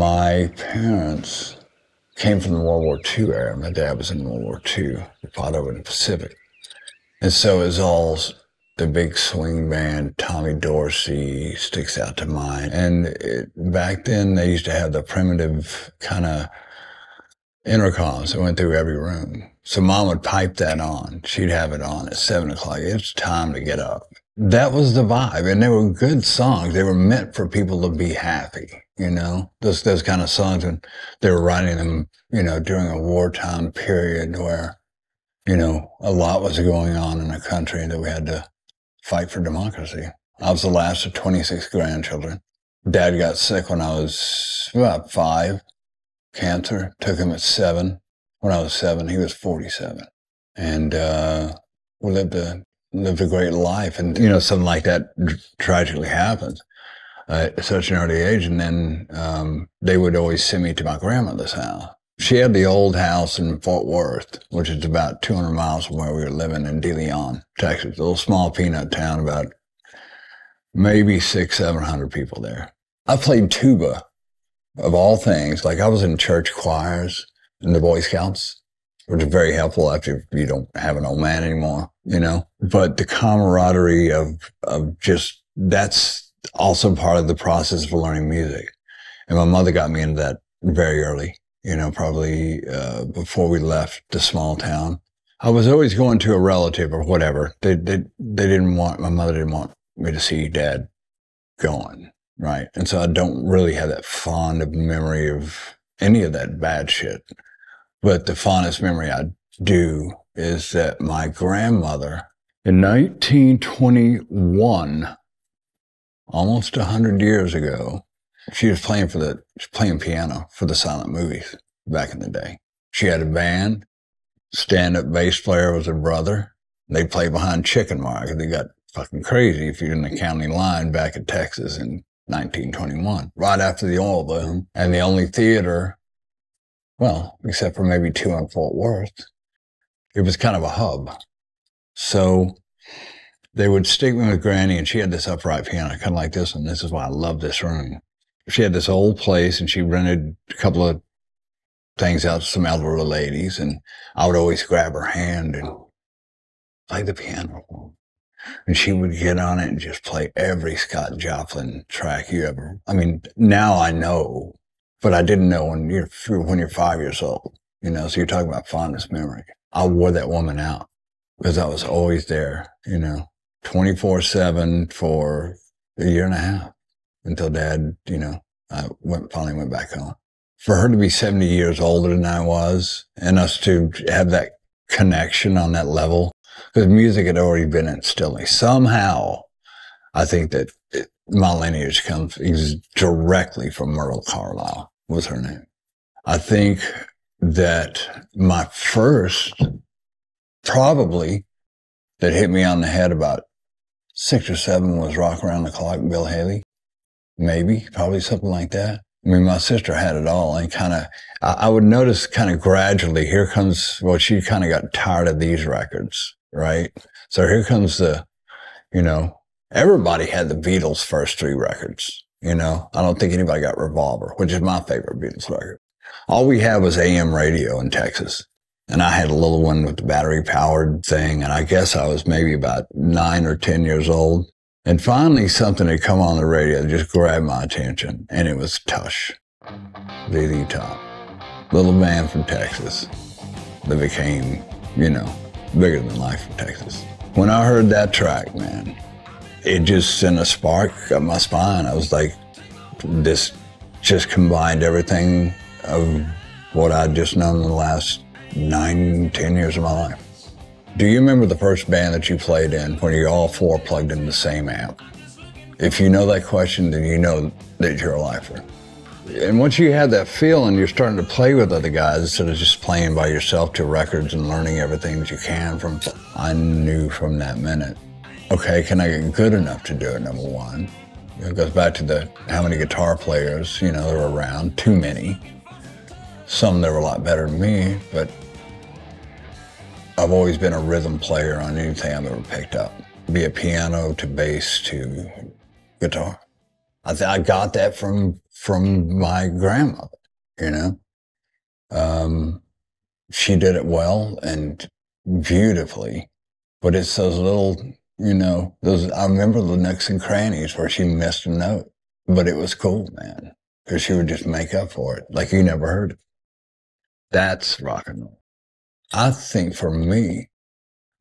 My parents came from the World War II era. My dad was in World War II. He fought over in the Pacific. And so it was all the big swing band, Tommy Dorsey sticks out to mind. And back then they used to have the primitive kind of intercoms that went through every room. So Mom would pipe that on. She'd have it on at 7 o'clock. It's time to get up. That was the vibe. And they were good songs. They were meant for people to be happy, you know? Those kind of songs, and they were writing them, you know, during a wartime period where, you know, a lot was going on in the country that we had to fight for democracy. I was the last of 26 grandchildren. Dad got sick when I was about 5. Cancer, took him at 7. When I was 7, he was 47. And we lived a great life. And, you know, something like that tragically happens at such an early age. And then they would always send me to my grandmother's house. She had the old house in Fort Worth, which is about 200 miles from where we were living in De Leon, Texas. A little small peanut town, about maybe 600-700 people there. I played tuba, of all things. Like, I was in church choirs and the Boy Scouts, which is very helpful after you don't have an old man anymore, you know. But the camaraderie of just, that's also part of the process of learning music. And my mother got me into that very early, you know, probably before we left the small town. I was always going to a relative or whatever. They didn't want, my mother didn't want me to see Dad going, right? And so I don't really have that fond of memory of any of that bad shit. But the fondest memory I do is that my grandmother, in 1921, almost 100 years ago, she was playing piano for the silent movies back in the day. She had a band. Stand-up bass player was her brother. They played behind Chicken Market. They got fucking crazy if you're in the county line back in Texas in 1921, right after the oil boom. And the only theater, well, except for maybe 2 in Fort Worth, it was kind of a hub. So they would stick me with Granny, and she had this upright piano, kind of like this one. This is why I love this room. She had this old place, and she rented a couple of things out to some elderly ladies, and I would always grab her hand and play the piano. And she would get on it and just play every Scott Joplin track you ever. I mean, now I know, but I didn't know when you're 5 years old, you know, so you're talking about fondest memory. I wore that woman out because I was always there, you know, 24/7 for a year and a half until Dad, you know, I finally went back home. For her to be 70 years older than I was, and us to have that connection on that level, because music had already been instilled in me. Somehow, I think that my lineage comes directly from Myrtle Carlisle, was her name. I think that my first, probably, that hit me on the head about 6 or 7 was Rock Around the Clock, Bill Haley. Maybe, probably something like that. I mean, my sister had it all, and kind of, I would notice kind of gradually, here comes, well, she kind of got tired of these records, right? So here comes the, you know, everybody had the Beatles' first 3 records, you know? I don't think anybody got Revolver, which is my favorite Beatles record. All we had was AM radio in Texas. And I had a little one with the battery-powered thing, and I guess I was maybe about 9 or 10 years old. And finally, something had come on the radio that just grabbed my attention, and it was Tush, ZZ Top. Little band from Texas that became, you know, bigger than life in Texas. When I heard that track, man, it just sent a spark up my spine. I was like, this just combined everything of what I'd just known in the last 9, 10 years of my life. Do you remember the first band that you played in when you're all 4 plugged in the same amp? If you know that question, then you know that you're a lifer. And once you have that feeling, you're starting to play with other guys instead of just playing by yourself to records and learning everything that you can from. I knew from that minute, okay, can I get good enough to do it, number one? It goes back to how many guitar players, you know, there were around, too many. Some that were a lot better than me, but I've always been a rhythm player on anything I've ever picked up, be it piano to bass to guitar. I got that from my grandmother, you know. She did it well and beautifully, but it's those little, you know, those, I remember the nooks and crannies where she missed a note, but it was cool, man, because she would just make up for it like you never heard it. That's rock and roll. I think for me,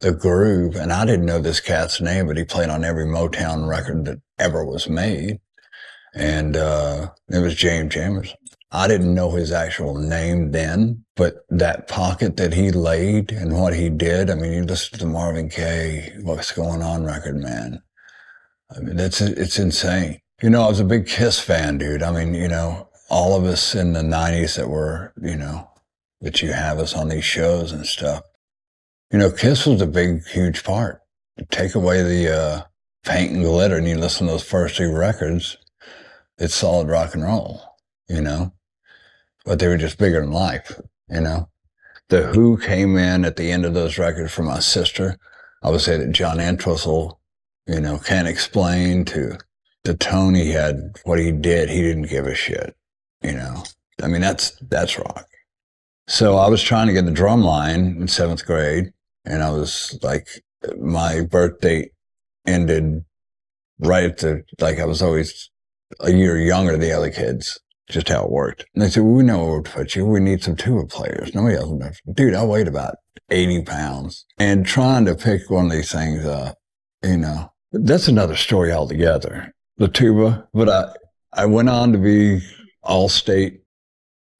the groove, and I didn't know this cat's name, but he played on every Motown record that ever was made. And it was James Jamerson. I didn't know his actual name then, but that pocket that he laid and what he did, I mean, you listen to Marvin Gaye, What's Going On record, man. I mean, it's insane. You know, I was a big Kiss fan, dude. I mean, you know, all of us in the 90s that were, you know, that you have us on these shows and stuff. You know, Kiss was a big, huge part. Take away the paint and glitter and you listen to those first 2 records, it's solid rock and roll, you know? But they were just bigger than life, you know? The Who came in at the end of those records for my sister. I would say that John Entwistle, you know, Can't Explain, to the tone he had, what he did, he didn't give a shit, you know? I mean, that's rock. So I was trying to get the drum line in 7th grade, and I was like, my birth date ended right at the, like I was always a year younger than the other kids, just how it worked. And they said, well, we know where to put you. We need some tuba players. Nobody else knows. Dude, I weighed about 80 pounds. And trying to pick one of these things up, you know, that's another story altogether. The tuba, but I went on to be all-state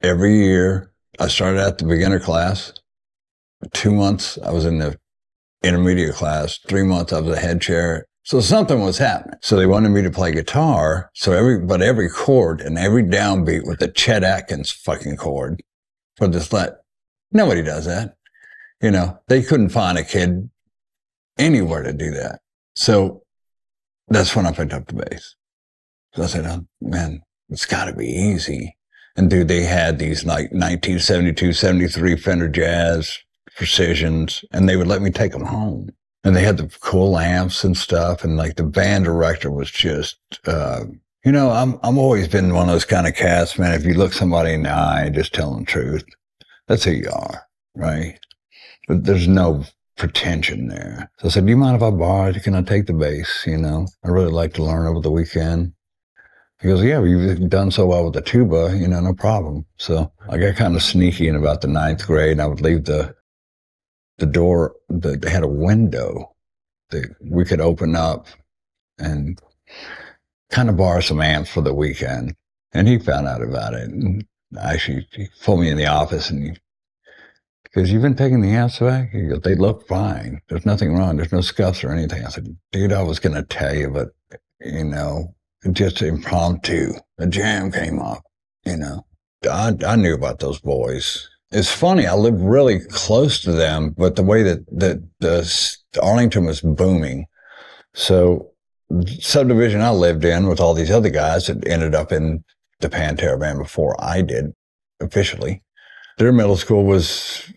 every year. I started at the beginner class. 2 months, I was in the intermediate class. 3 months, I was a head chair. So something was happening. So they wanted me to play guitar. So every chord and every downbeat with the Chet Atkins fucking chord for this nobody does that. You know, they couldn't find a kid anywhere to do that. So that's when I picked up the bass. So I said, oh, man, it's gotta be easy. And dude, they had these like 1972, 73 Fender Jazz Precisions, and they would let me take them home. And they had the cool amps and stuff. And like the band director was just, you know, I'm always been one of those kind of cats, man. If you look somebody in the eye, just tell them the truth. That's who you are, right? But there's no pretension there. So I said, do you mind if I borrow it? Can I take the bass? You know, I really like to learn over the weekend. He goes, yeah, well, you've done so well with the tuba, you know, no problem. So I got kind of sneaky in about the 9th grade. And I would leave the door, they had a window that we could open up and kind of borrow some amps for the weekend. And he found out about it. And actually, he pulled me in the office and because you've been taking the amps back? He goes, they look fine. There's nothing wrong. There's no scuffs or anything. I said, dude, I was going to tell you, but, you know, just impromptu. A jam came up, you know. I knew about those boys. It's funny, I lived really close to them, but the way that the Arlington was booming. So the subdivision I lived in with all these other guys that ended up in the Pantera band before I did officially. Their middle school was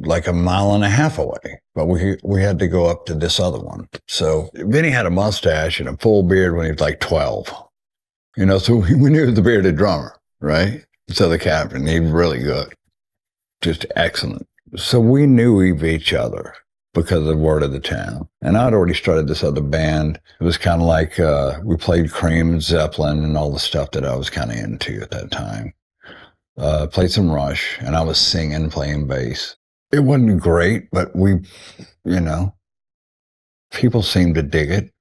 like 1.5 miles away, but we had to go up to this other one. So Vinnie had a mustache and a full beard when he was like 12. You know, so we knew the bearded drummer, right? So the captain, he was really good. Just excellent. So we knew of each other because of the word of the town. And I'd already started this other band. It was kind of like we played Cream and Zeppelin and all the stuff that I was kind of into at that time. Played some Rush, and I was singing, playing bass. It wasn't great, but we, you know, people seemed to dig it.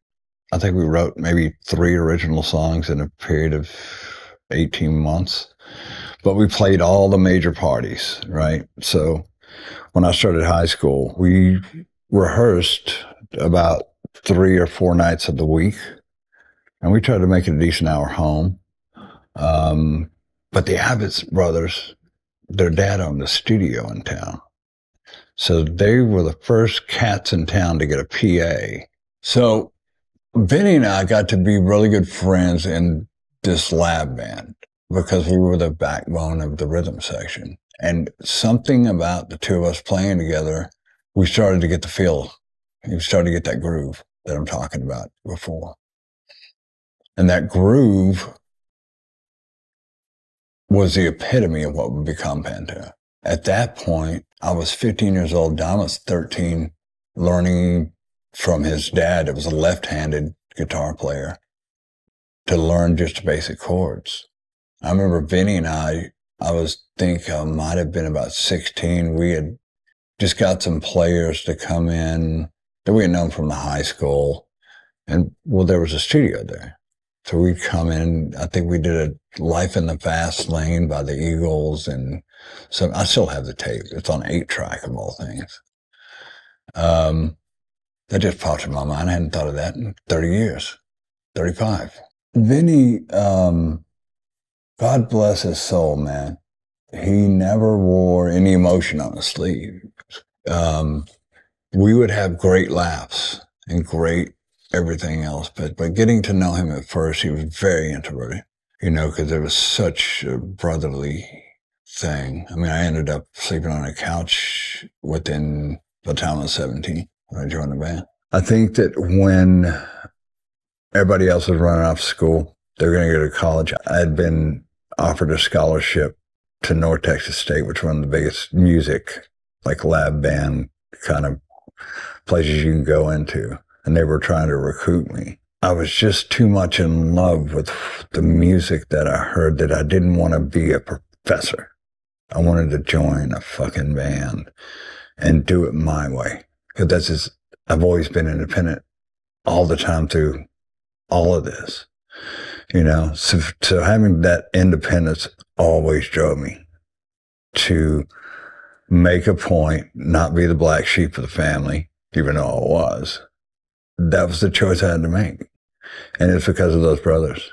I think we wrote maybe 3 original songs in a period of 18 months. But we played all the major parties, right? So when I started high school, we rehearsed about 3 or 4 nights of the week, and we tried to make it a decent hour home. But the Abbott's brothers, their dad owned a studio in town. So they were the first cats in town to get a PA. So Vinnie and I got to be really good friends in this lab band, because we were the backbone of the rhythm section. And something about the two of us playing together, we started to get the feel. We started to get that groove that I'm talking about before. And that groove was the epitome of what would become Pantera. At that point, I was 15 years old. Don was 13, learning from his dad, that was a left-handed guitar player, to learn just basic chords. I remember Vinnie and I think I might have been about 16. We had just got some players to come in that we had known from the high school. And, well, there was a studio there. So we'd come in, I think we did a Life in the Fast Lane by the Eagles. And so I still have the tape. It's on 8-track of all things. That just popped in my mind. I hadn't thought of that in 30 years, 35. Vinnie, God bless his soul, man. He never wore any emotion on his sleeve. We would have great laughs and great everything else, but getting to know him at first, he was very introverted, because it was such a brotherly thing. I mean, I ended up sleeping on a couch within the time I was 17 when I joined the band. I think that when everybody else was running off school, they were going to go to college. I had been offered a scholarship to North Texas State, which was one of the biggest music, like lab band kind of places you can go into. And they were trying to recruit me. I was just too much in love with the music that I heard that I didn't want to be a professor. I wanted to join a fucking band and do it my way. Because I've always been independent all the time through all of this, So having that independence always drove me to make a point, not be the black sheep of the family, even though I was. That was the choice I had to make. And it's because of those brothers.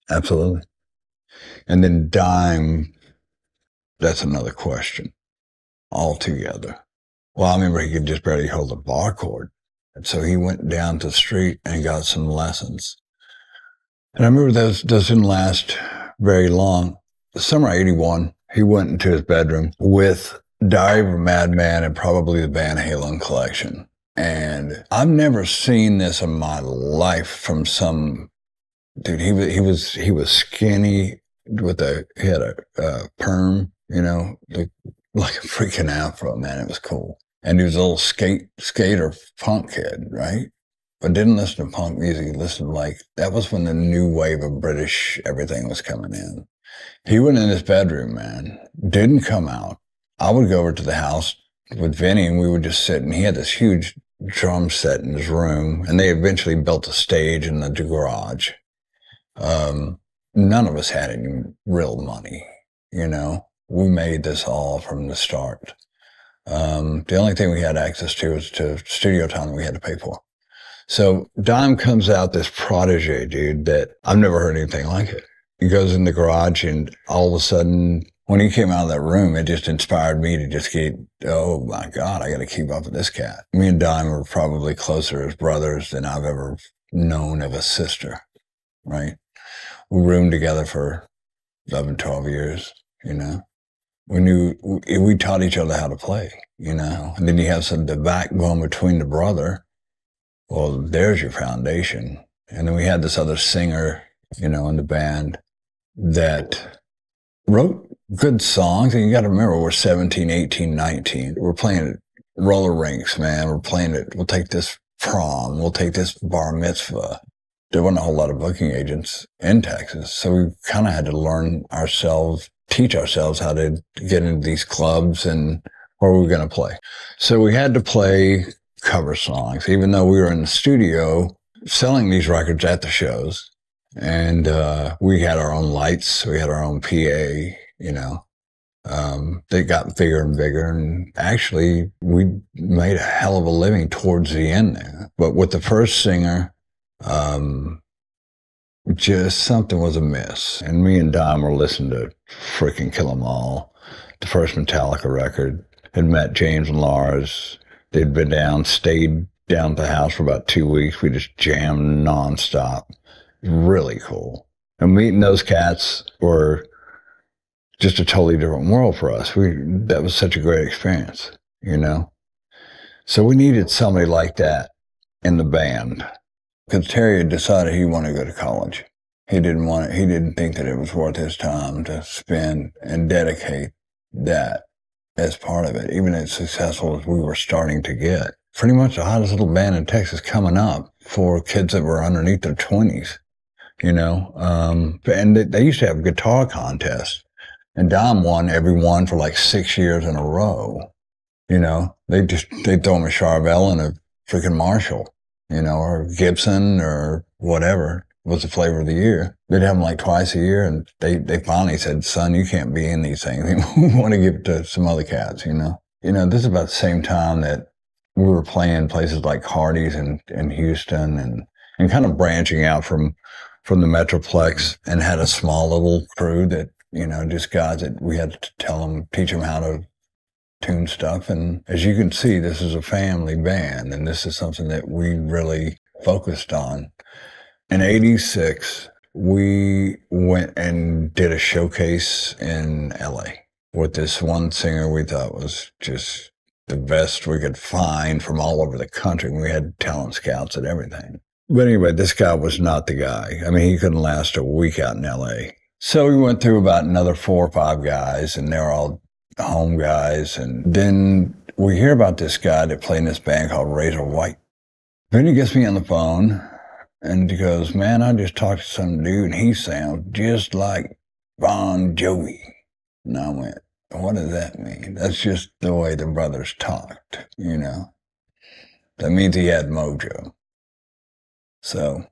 Absolutely. And then Dime, that's another question altogether. Well, I remember he could just barely hold a bar chord. And so he went down to the street and got some lessons. And I remember those didn't last very long. The summer of 81, he went into his bedroom with Diary of a Madman and probably the Van Halen collection. And I've never seen this in my life from some dude. He was skinny he had a perm, like a freaking afro, man. It was cool. And he was a little skater punk kid, right? But didn't listen to punk music. He listened that was when the new wave of British everything was coming in. He went in his bedroom, man, didn't come out. I would go over to the house with Vinnie and we would just sit, and he had this huge drum set in his room, and they eventually built a stage in the garage. None of us had any real money, We made this all from the start. The only thing we had access to was to studio time that we had to pay for. So Dime comes out, this protege dude that I've never heard anything like it. He goes in the garage, and all of a sudden, when he came out of that room, it just inspired me to just oh my God, I got to keep up with this cat. Me and Dime were probably closer as brothers than I've ever known of a sister, right? We roomed together for 11, 12 years, We taught each other how to play, And then you have the backbone between the brother. Well, there's your foundation. And then we had this other singer, in the band that wrote good songs. And you got to remember, we're 17, 18, 19. We're playing at roller rinks, man. We'll take this prom. We'll take this bar mitzvah. There wasn't a whole lot of booking agents in Texas. So we kind of had to teach ourselves how to get into these clubs and where we were going to play. So we had to play cover songs, even though we were in the studio selling these records at the shows. And we had our own lights. We had our own PA, They got bigger and bigger. And actually, we made a hell of a living towards the end there. But with the first singer, just something was amiss. And me and Dom were listening to freaking Kill 'Em All, the first Metallica record. Had met James and Lars. They'd been stayed down at the house for about 2 weeks. We just jammed nonstop. Really cool. And meeting those cats were just a totally different world for us. That was such a great experience, So we needed somebody like that in the band. because Terry had decided he wanted to go to college. He didn't think that it was worth his time to spend and dedicate that as part of it, even as successful as we were starting to get. Pretty much the hottest little band in Texas coming up for kids that were underneath their 20s, you know. And they used to have guitar contests. And Dom won every one for like 6 years in a row. You know, they'd throw him a Charvel and a freaking Marshall, you know, or Gibson or whatever was the flavor of the year. They'd have them like twice a year, and they finally said, son, you can't be in these things. We want to give it to some other cats, you know. You know, this is about the same time that we were playing places like Hardy's in Houston and kind of branching out from the Metroplex, and had a small little crew that, you know, just guys that we had to teach them how to tune stuff. And as you can see, this is a family band, and this is something that we really focused on. In '86, we went and did a showcase in LA with this one singer we thought was just the best we could find from all over the country. We had talent scouts and everything. But anyway, this guy was not the guy. I mean, he couldn't last a week out in LA. So we went through about another 4 or 5 guys, and they were all home guys. And then we hear about this guy that played in this band called Razor White. Vinnie gets me on the phone, and he goes, man, I just talked to some dude, and he sounds just like Bon Jovi. And I went, what does that mean? That's just the way the brothers talked, you know. That means he had mojo. So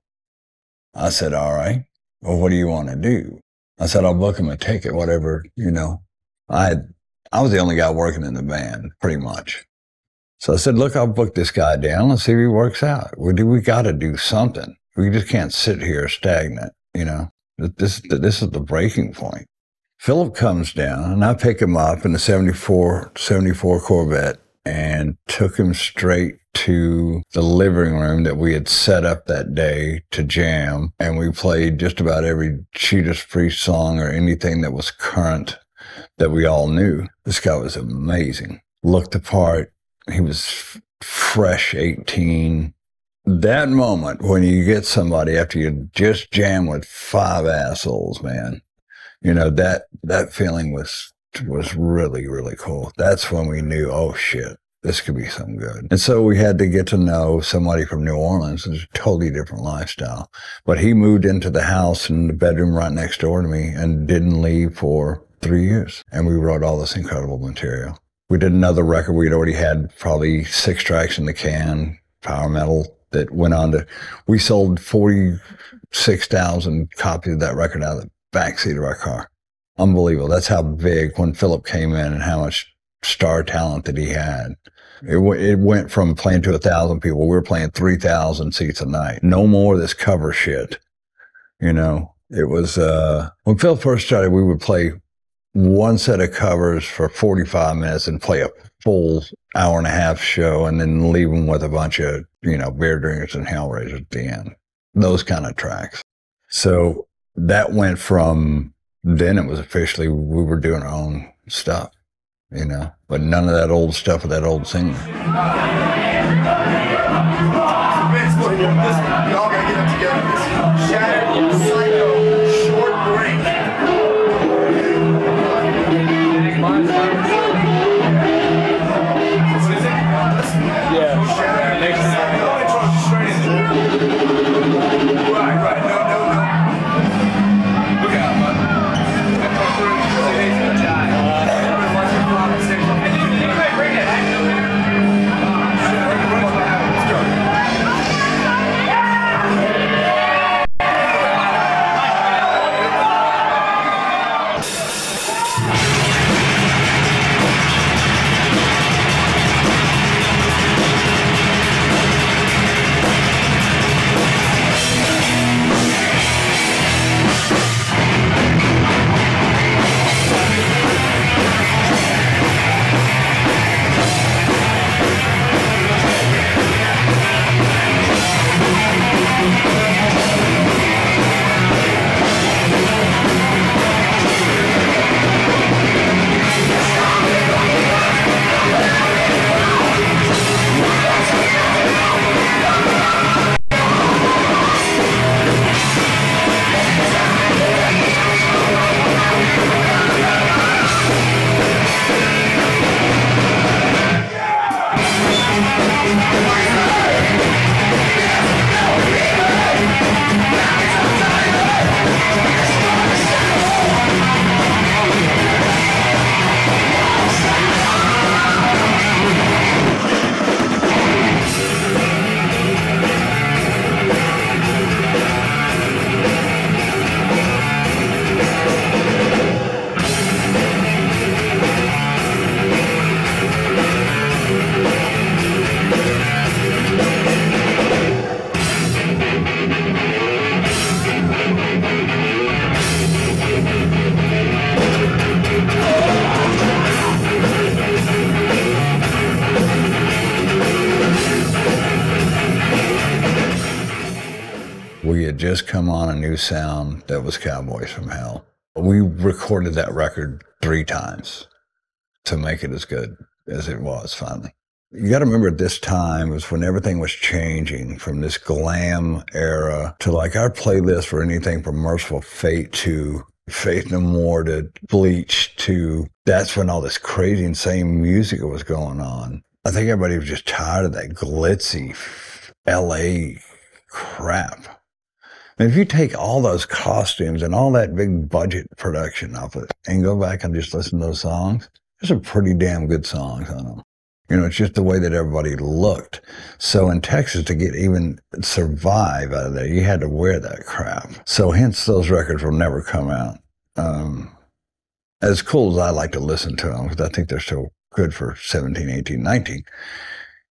I said, all right, well, what do you want to do? I said, I'll book him a ticket, whatever, you know. I was the only guy working in the band, pretty much. So I said, look, I'll book this guy down. Let's see if he works out. We got to do something. We just can't sit here stagnant, you know. This is the breaking point. Philip comes down, and I pick him up in the 74 Corvette and took him straight to the living room that we had set up that day to jam. And we played just about every Judas Priest song or anything that was current that we all knew. This guy was amazing. Looked the part. He was fresh 18. That moment when you get somebody after you just jam with 5 assholes, man, you know, that feeling was really, really cool. That's when we knew, oh shit, this could be something good. And so we had to get to know somebody from New Orleans. It's a totally different lifestyle. But he moved into the house in the bedroom right next door to me and didn't leave for 3 years. And we wrote all this incredible material. We did another record. We'd already had probably 6 tracks in the can, power metal, that went on to, we sold 46,000 copies of that record out of the backseat of our car. Unbelievable. That's how big, when Philip came in and how much star talent that he had. It went from playing to 1,000 people. We were playing 3,000 seats a night. No more of this cover shit. You know, it was, when Phil first started, we would play one set of covers for 45 minutes and play a full hour-and-a-half show, and then leave them with a bunch of, you know, beer drinkers and hellraisers at the end. Those kind of tracks. So that went from, then it was officially, we were doing our own stuff, you know, but none of that old stuff with that old singer. Y'all gotta get it together. This shattered, psycho, short break. Right. No. Look out, bud. Bring it. Let's go. just come on a new sound that was Cowboys From Hell. We recorded that record 3 times to make it as good as it was finally. You got to remember at this time was when everything was changing from this glam era to like our playlist for anything from Merciful Fate to Faith No More to Bleach to that's when all this crazy insane music was going on. I think everybody was just tired of that glitzy LA crap. And if you take all those costumes and all that big budget production off it and go back and just listen to those songs, there's some pretty damn good songs on them. You know, it's just the way that everybody looked. So in Texas, to get even survive out of there, you had to wear that crap. So hence those records will never come out. As cool as I like to listen to them, because I think they're so good for 17, 18, 19,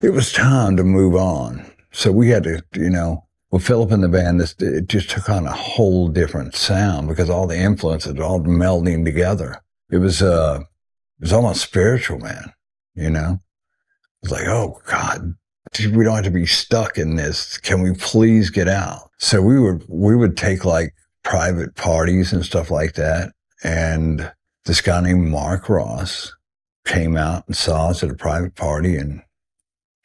it was time to move on. So we had to, you know, with Philip in the band, it just took on a whole different sound because all the influences all melding together. It was almost spiritual, man, you know? It's like, oh God, we don't have to be stuck in this. Can we please get out? So we would take like private parties and stuff like that. And this guy named Mark Ross came out and saw us at a private party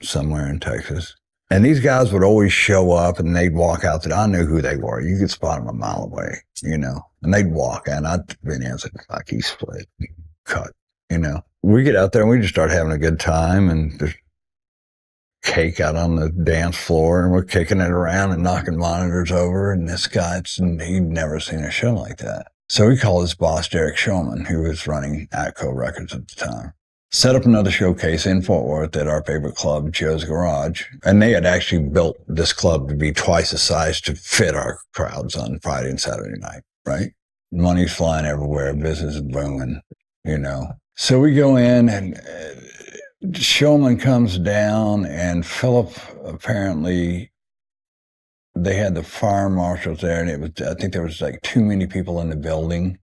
somewhere in Texas. And these guys would always show up and they'd walk out that I knew who they were. You could spot them a mile away, you know, and they'd walk and I'd been in and said, fuck, he's split, cut, you know. We get out there and we just start having a good time and there's cake out on the dance floor and we're kicking it around and knocking monitors over. And this guy, he'd never seen a show like that. So we called his boss, Derek Shulman, who was running Atco Records at the time. Set up another showcase in Fort Worth at our favorite club, Joe's Garage. And they had actually built this club to be twice the size to fit our crowds on Friday and Saturday night, right? Money's flying everywhere. Business is booming, you know. So we go in and Shulman comes down and Philip apparently, they had the fire marshals there and I think there was like too many people in the building.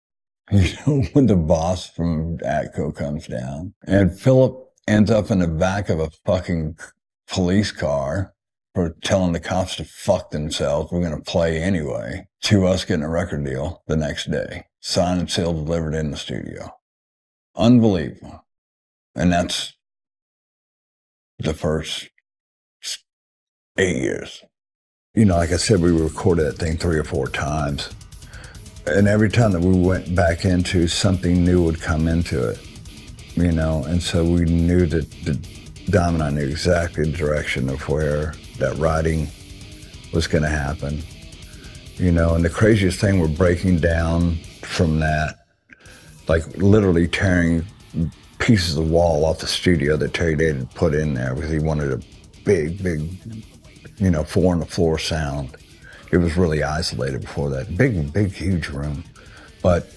You know, when the boss from Atco comes down and Philip ends up in the back of a fucking police car for telling the cops to fuck themselves. We're going to play anyway, to us getting a record deal the next day, signed and sealed, delivered in the studio. Unbelievable. And that's the first 8 years. You know, like I said, we recorded that thing 3 or 4 times. And every time that we went back into, something new would come into it, you know? And so we knew that Dom and I knew exactly the direction of where that writing was going to happen, you know? And the craziest thing, we're breaking down from that, like literally tearing pieces of wall off the studio that Terry Dade had put in there because he wanted a big, you know, 4-on-the-floor sound. It was really isolated before that. Big, huge room. But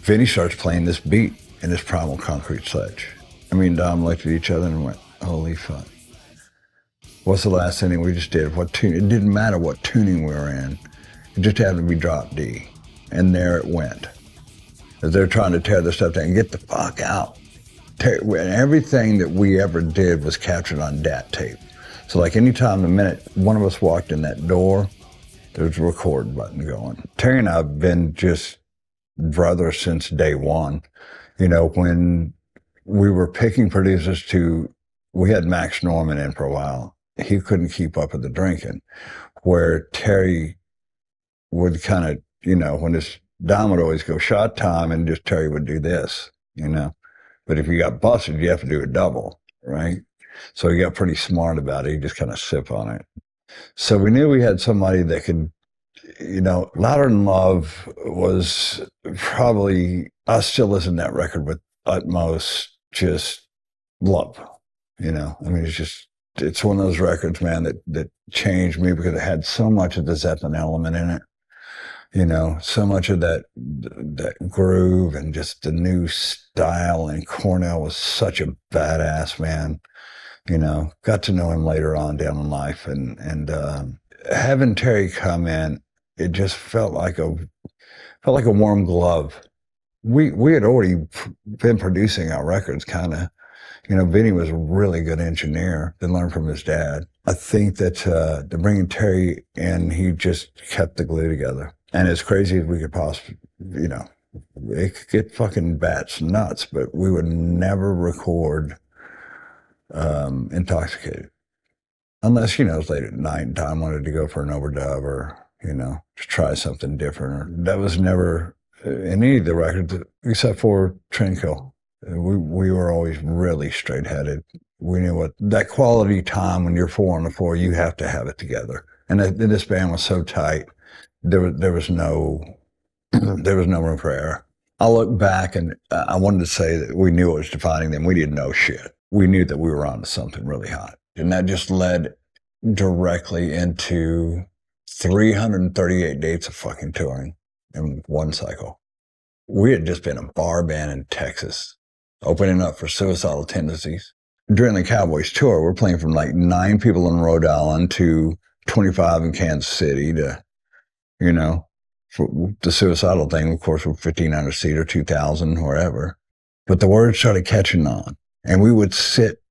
Vinnie starts playing this beat in this Primal Concrete Sledge. I mean, Dom looked at each other and went, holy fuck. What's the last thing we just did? What tune? It didn't matter what tuning we were in. It just happened to be drop D. And there it went. As they're trying to tear this stuff down and get the fuck out. Everything that we ever did was captured on DAT tape. So like anytime the minute one of us walked in that door, there's a record button going. Terry and I have been just brothers since day one. You know, when we were picking producers we had Max Norman in for a while. He couldn't keep up with the drinking, where Terry would kind of, you know, when this Dom would always go shot time and just Terry would do this, you know. But if you got busted, you have to do a double, right? So he got pretty smart about it. He just kind of sip on it. So we knew we had somebody that could, you know, Louder Than Love was probably, I still listen to that record with utmost just love, you know. I mean, it's one of those records, man, that changed me because it had so much of the Zeppelin element in it. You know, so much of that groove and just the new style. And Cornell was such a badass, man. You know, got to know him later on down in life. And having Terry come in, it just felt like a warm glove. We had already been producing our records, kind of. You know, Vinnie was a really good engineer, then learned from his dad. I think that to bring Terry in, he just kept the glue together. And as crazy as we could possibly, you know, it could get fucking bats nuts, but we would never record intoxicated. Unless, you know, it was late at night and Tom wanted to go for an overdub or, you know, just try something different. Or, that was never in any of the records except for Trendkill. We were always really straight-headed. We knew what that quality time when you're 4 on the floor, you have to have it together. And this band was so tight, there was no room for error. I look back and I wanted to say that we knew what was defining them. We didn't know shit. We knew that we were on to something really hot. And that just led directly into 338 dates of fucking touring in one cycle. We had just been a bar band in Texas, opening up for Suicidal Tendencies. During the Cowboys tour, we're playing from like 9 people in Rhode Island to 25 in Kansas City to, you know, for the Suicidal thing, of course, we're 1,500 seat or 2,000, wherever. But the word started catching on. And we would sit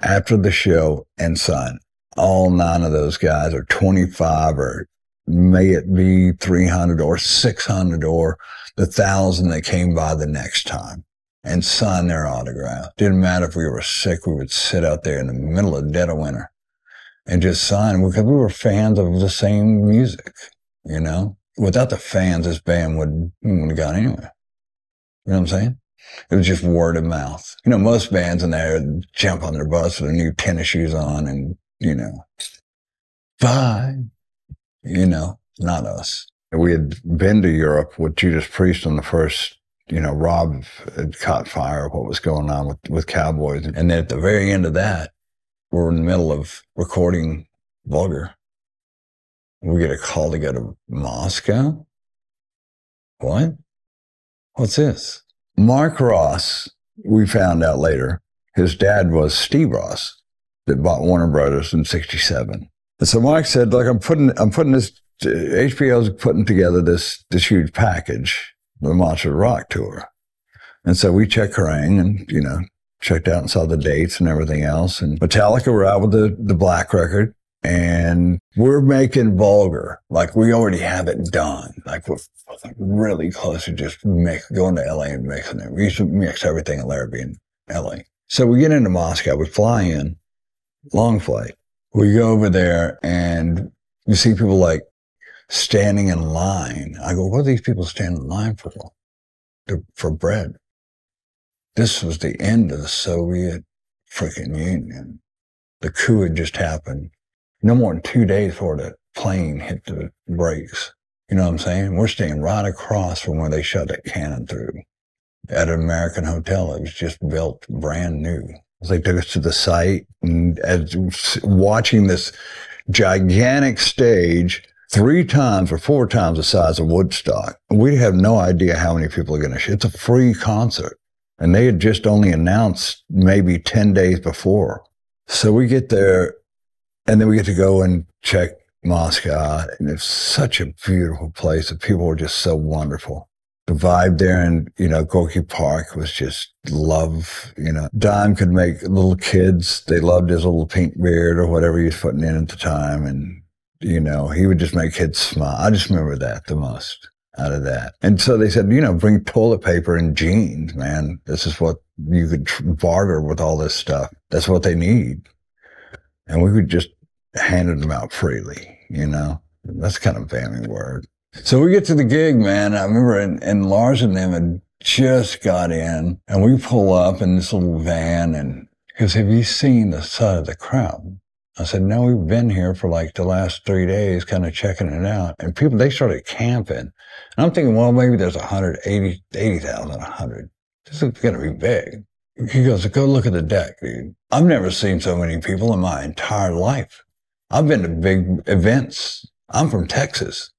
after the show and sign all 9 of those guys, or 25, or may it be 300 or 600 or the 1,000 that came by the next time, and sign their autograph. Didn't matter if we were sick, we would sit out there in the middle of dead of winter and just sign because we were fans of the same music, you know? Without the fans, this band wouldn't have gone anywhere. You know what I'm saying? It was just word of mouth. You know, most bands in there jump on their bus with their new tennis shoes on and, you know, bye. You know, not us. We had been to Europe with Judas Priest on the first, you know, Rob had caught fire of what was going on with Cowboys. And then at the very end of that, we're in the middle of recording Vulgar. We get a call to go to Moscow. What? What's this? Mark Ross, we found out later, his dad was Steve Ross that bought Warner Brothers in '67. And so Mark said, look, I'm putting this, HBO's putting together this huge package, the Monster Rock tour. And so we checked Kerrang and, you know, checked out and saw the dates and everything else. And Metallica were out with the Black record. And we're making Vulgar. Like, we already have it done. Like, we're really close to just going to LA and mixing it. We used to mix everything in Larrabee in LA. So we get into Moscow. We fly in, long flight. We go over there and you see people like standing in line. I go, what are these people standing in line for? For bread. This was the end of the Soviet freaking Union. The coup had just happened. No more than 2 days before the plane hit the brakes. You know what I'm saying? We're staying right across from where they shot that cannon through at an American hotel. It was just built brand new. They took us to the site and watching this gigantic stage 3 times or 4 times the size of Woodstock. We have no idea how many people are going to show. It's a free concert. And they had just only announced maybe 10 days before. So we get there. And then we get to go and check Moscow. And it's such a beautiful place. The people were just so wonderful. The vibe there in, you know, Gorky Park was just love. You know, Dime could make little kids. They loved his little pink beard or whatever he was putting in at the time. And, you know, he would just make kids smile. I just remember that the most out of that. And so they said, you know, bring toilet paper and jeans, man. This is what you could barter with all this stuff. That's what they need. And we would just handed them out freely, you know. That's kind of a family word. So we get to the gig, man. I remember, and Lars and them had just got in, and we pull up in this little van, and he goes, have you seen the side of the crowd? I said, no, we've been here for like the last 3 days, kind of checking it out. And people, they started camping. And I'm thinking, well, maybe there's 80,000, 100. This is going to be big. He goes, go look at the deck, dude. I've never seen so many people in my entire life. I've been to big events. I'm from Texas,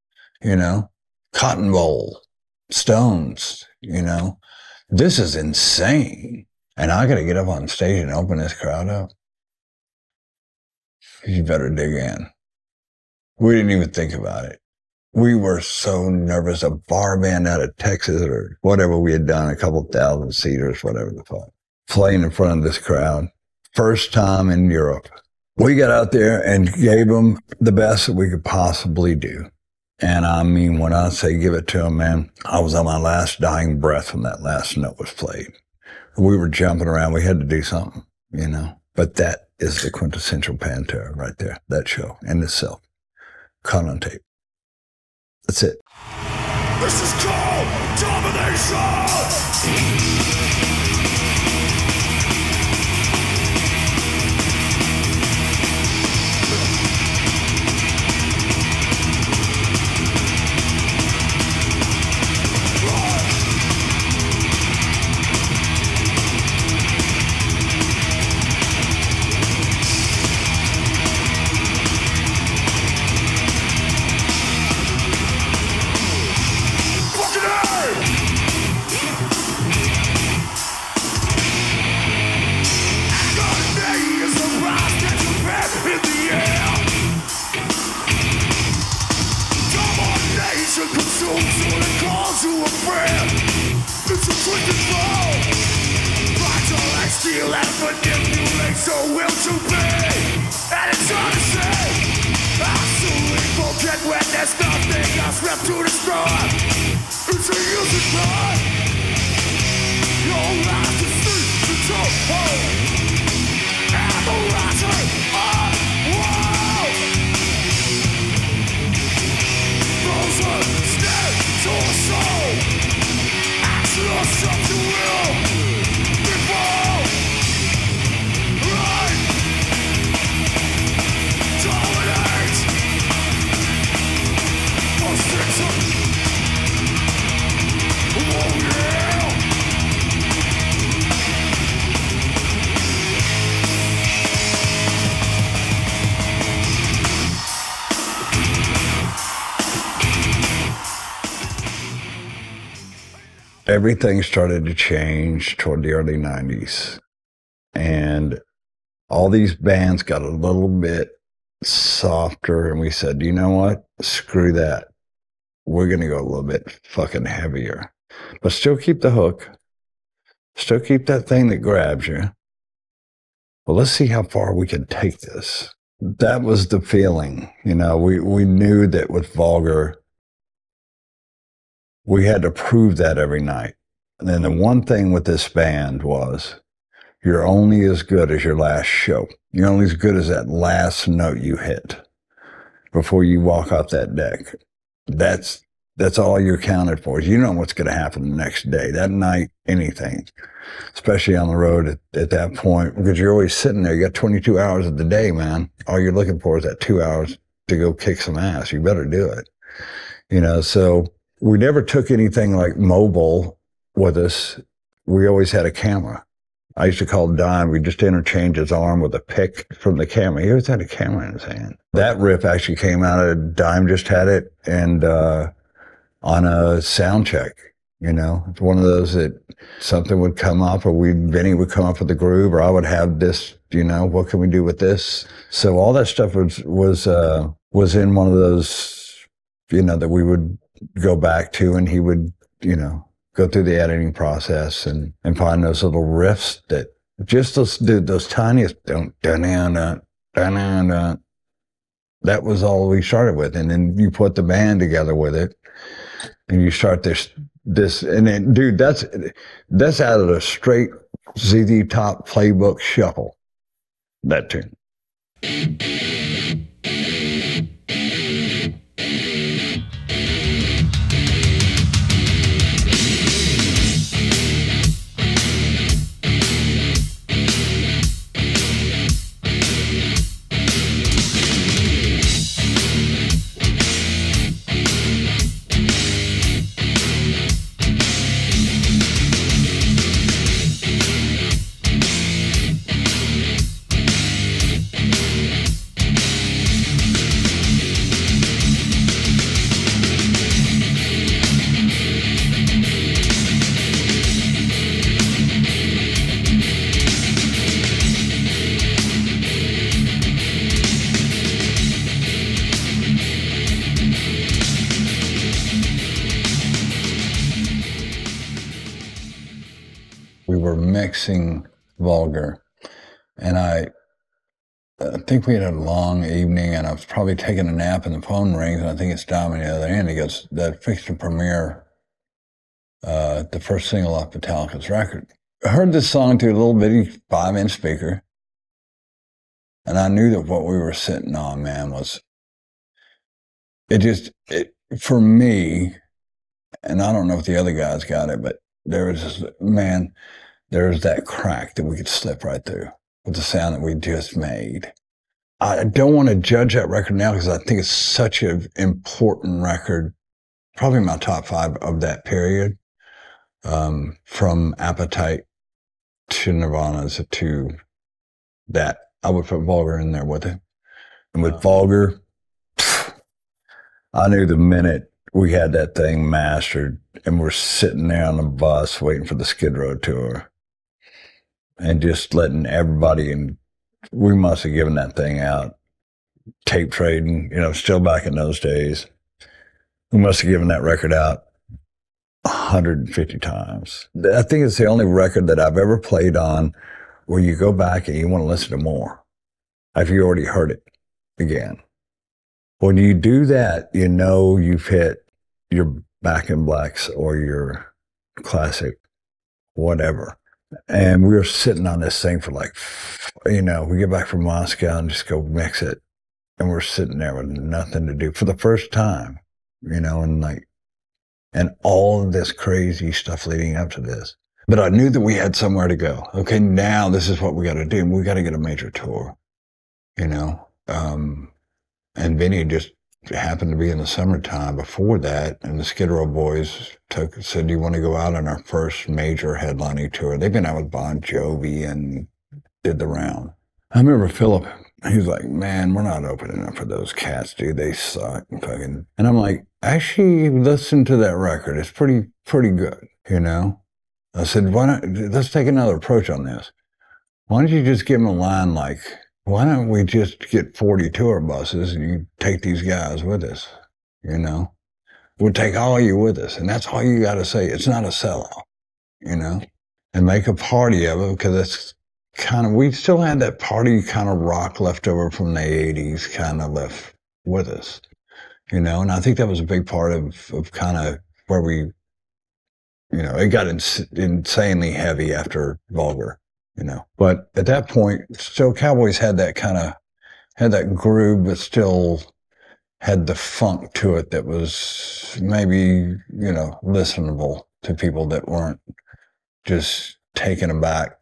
you know, Cotton Bowl, Stones, you know. This is insane. And I got to get up on stage and open this crowd up. You better dig in. We didn't even think about it. We were so nervous. A bar band out of Texas or whatever we had done, a couple 1,000 seaters, whatever the fuck. Playing in front of this crowd. First time in Europe. We got out there and gave them the best that we could possibly do. And I mean, when I say give it to them, man, I was on my last dying breath when that last note was played. We were jumping around. We had to do something, you know. But that is the quintessential Pantera right there, that show in itself. Caught on tape. That's it. This is called domination! Everything started to change toward the early 90s. And all these bands got a little bit softer. And we said, you know what? Screw that. We're going to go a little bit fucking heavier. But still keep the hook. Still keep that thing that grabs you. Well, let's see how far we can take this. That was the feeling. You know, we knew that with Vulgar, we had to prove that every night. And then the one thing with this band was you're only as good as your last show. You're only as good as that last note you hit before you walk off that deck. That's all you're counted for. You know what's going to happen the next day, that night, anything, especially on the road at that point, because you're always sitting there. You got 22 hours of the day, man. All you're looking for is that 2 hours to go kick some ass. You better do it. You know, so we never took anything like mobile with us. We always had a camera. I used to call Don. We just interchange his arm with a pick from the camera. He always had a camera in his hand. That riff actually came out of Dime just had it and on a sound check. You know, it's one of those that something would come up, or Vinnie would come up with the groove, or I would have this. You know, what can we do with this? So all that stuff was in one of those, you know, that we would go back to, and he would, you know, go through the editing process and find those little riffs that just those tiniest that was all we started with. And then you put the band together with it and you start this, and then, dude, that's out of the straight ZZ Top playbook shuffle, that tune. We were mixing Vulgar, and I I think we had a long evening, and I was probably taking a nap, and the phone rings, and I think it's Dom on the other end. He goes, "That fixed to premiere the first single off Metallica's record." I heard this song through a little bitty 5-inch speaker, and I knew that what we were sitting on, man, was for me, and I don't know if the other guys got it, but there was just, man, there was that crack that we could slip right through with the sound that we just made. I don't want to judge that record now because I think it's such an important record, probably my top 5 of that period, from Appetite to Nirvana's to that. I would put Vulgar in there with it. And with Vulgar, I knew the minute we had that thing mastered and we're sitting there on the bus waiting for the Skid Row tour and just letting everybody, and we must have given that thing out, tape trading, still back in those days. We must have given that record out 150 times. I think it's the only record that I've ever played on where you go back and you want to listen to more after you already heard it again. When you do that, you've hit your Back in Blacks or your classic whatever. And we were sitting on this thing for we get back from Moscow and just go mix it. And we're sitting there with nothing to do for the first time, and all of this crazy stuff leading up to this. But I knew that we had somewhere to go. Okay, now this is what we got to do. We got to get a major tour, and Vinnie just happened to be in the summertime before that, and the Skid Row boys said, "Do you want to go out on our first major headlining tour?" They've been out with Bon Jovi and did the round. I remember Philip, he was like, "Man, we're not opening up for those cats, dude. They suck." And I'm like, "Actually, listen to that record. It's pretty good, I said, "Why not? Let's take another approach on this. Why don't you just give them a line like, why don't we just get 40 tour buses and you take these guys with us, We'll take all you with us, and that's all you got to say. It's not a sellout, and make a party of it, because it's we still had that party kind of rock left over from the 80s kind of left with us, and I think that was a big part of kind of where we, it got insanely heavy after Vulgar, But at that point, still Cowboys had that groove, but still had the funk to it that was maybe, listenable to people that weren't just taken aback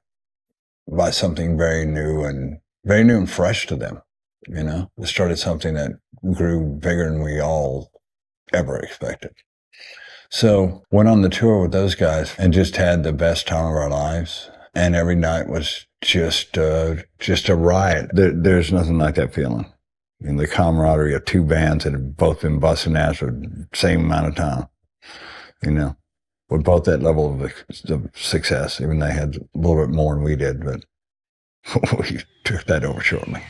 by something very new and fresh to them, It started something that grew bigger than we all ever expected. So went on the tour with those guys and just had the best time of our lives. And every night was just a riot. There's nothing like that feeling. The camaraderie of two bands that have both been busting ass for the same amount of time, with both that level of success. Even they had a little bit more than we did, but we took that over shortly.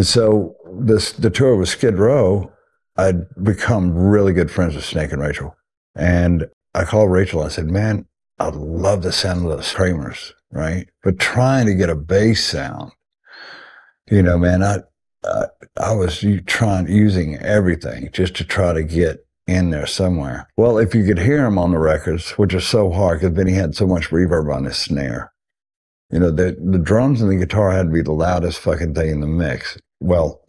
so the tour with Skid Row, I'd become really good friends with Snake and Rachel. And I called Rachel. I said, man, I love the sound of those screamers, right? But trying to get a bass sound, you know, man, I was using everything just to try to get in there somewhere. Well, if you could hear them on the records, which are so hard because Vinnie had so much reverb on his snare, you know, the drums and the guitar had to be the loudest fucking thing in the mix. Well,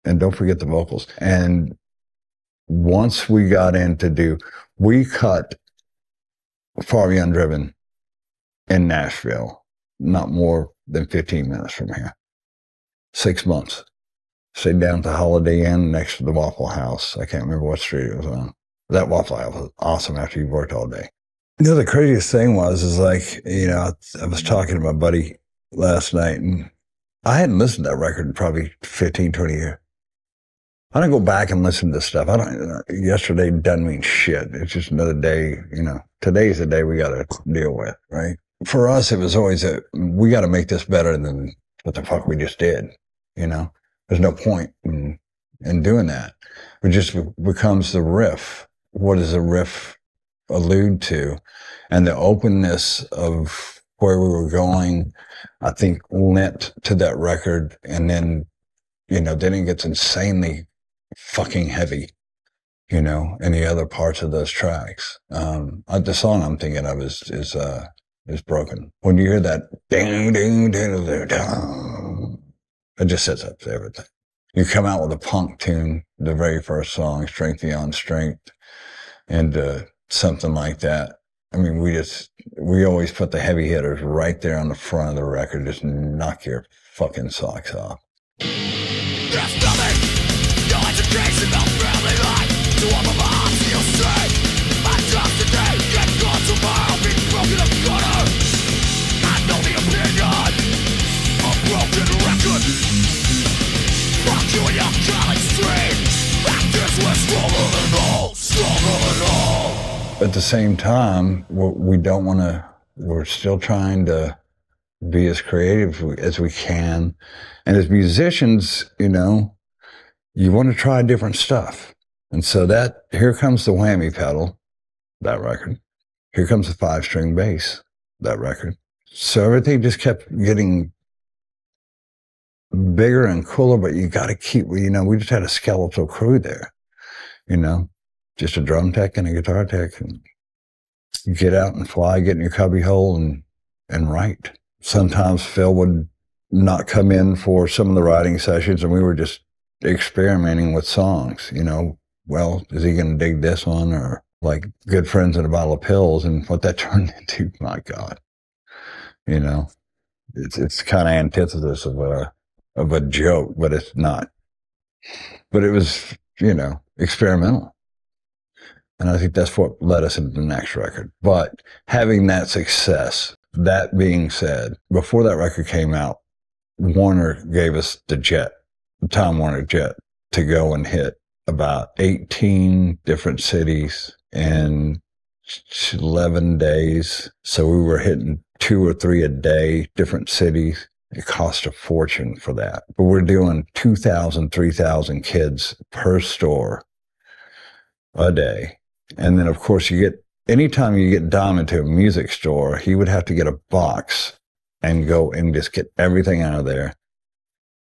and don't forget the vocals. And once we got we cut Far Beyond Driven in Nashville, not more than 15 minutes from here. 6 months. Stayed down at the Holiday Inn next to the Waffle House. I can't remember what street it was on. That Waffle House was awesome after you worked all day. You know, the craziest thing is like, you know, I was talking to my buddy last night, and I hadn't listened to that record in probably 15, 20 years. I don't go back and listen to stuff. Yesterday doesn't mean shit. It's just another day, you know. Today's the day we got to deal with, right? For us, it was always we got to make this better than what the fuck we just did, you know? There's no point in doing that. It just becomes the riff. What does the riff allude to? And the openness of where we were going, I think, lent to that record. And then, you know, then it gets insanely fucking heavy, you know, in the other parts of those tracks. The song I'm thinking of is Broken. When you hear that ding, ding, ding, ding, ding, it just sets up everything. You come out with a punk tune, the very first song, Strength Beyond Strength, and something like that. I mean, we always put the heavy hitters right there on the front of the record, just knock your fucking socks off. There's nothing, no education, no family life, to all of my hearts feel safe. I just today, get gone tomorrow, be broken up gutter. I know the opinion, a broken record. Fuck you and your college stream, actors were stronger than all, stronger than all. At the same time, we don't want to, we're still trying to be as creative as we can. And as musicians, you know, you want to try different stuff. And so here comes the whammy pedal, that record. Here comes the 5-string bass, that record. So everything just kept getting bigger and cooler, but you got to keep, you know, we just had a skeletal crew there, you know, just a drum tech and a guitar tech, and get out and fly, get in your cubby hole and write. Sometimes Phil would not come in for some of the writing sessions, and we were just experimenting with songs, you know. Well, is he going to dig this one? Or like Good Friends and a Bottle of Pills, and what that turned into, my God. You know, it's kind of antithesis of a joke, but it's not. But it was, you know, experimental. And I think that's what led us into the next record. But having that success, that being said, before that record came out, Warner gave us the jet, the Time Warner jet, to go and hit about 18 different cities in 11 days. So we were hitting 2 or 3 a day, different cities. It cost a fortune for that. But we're doing 2,000, 3,000 kids per store a day. And then, of course, anytime you get Dom into a music store, he would have to get a box and go and just get everything out of there,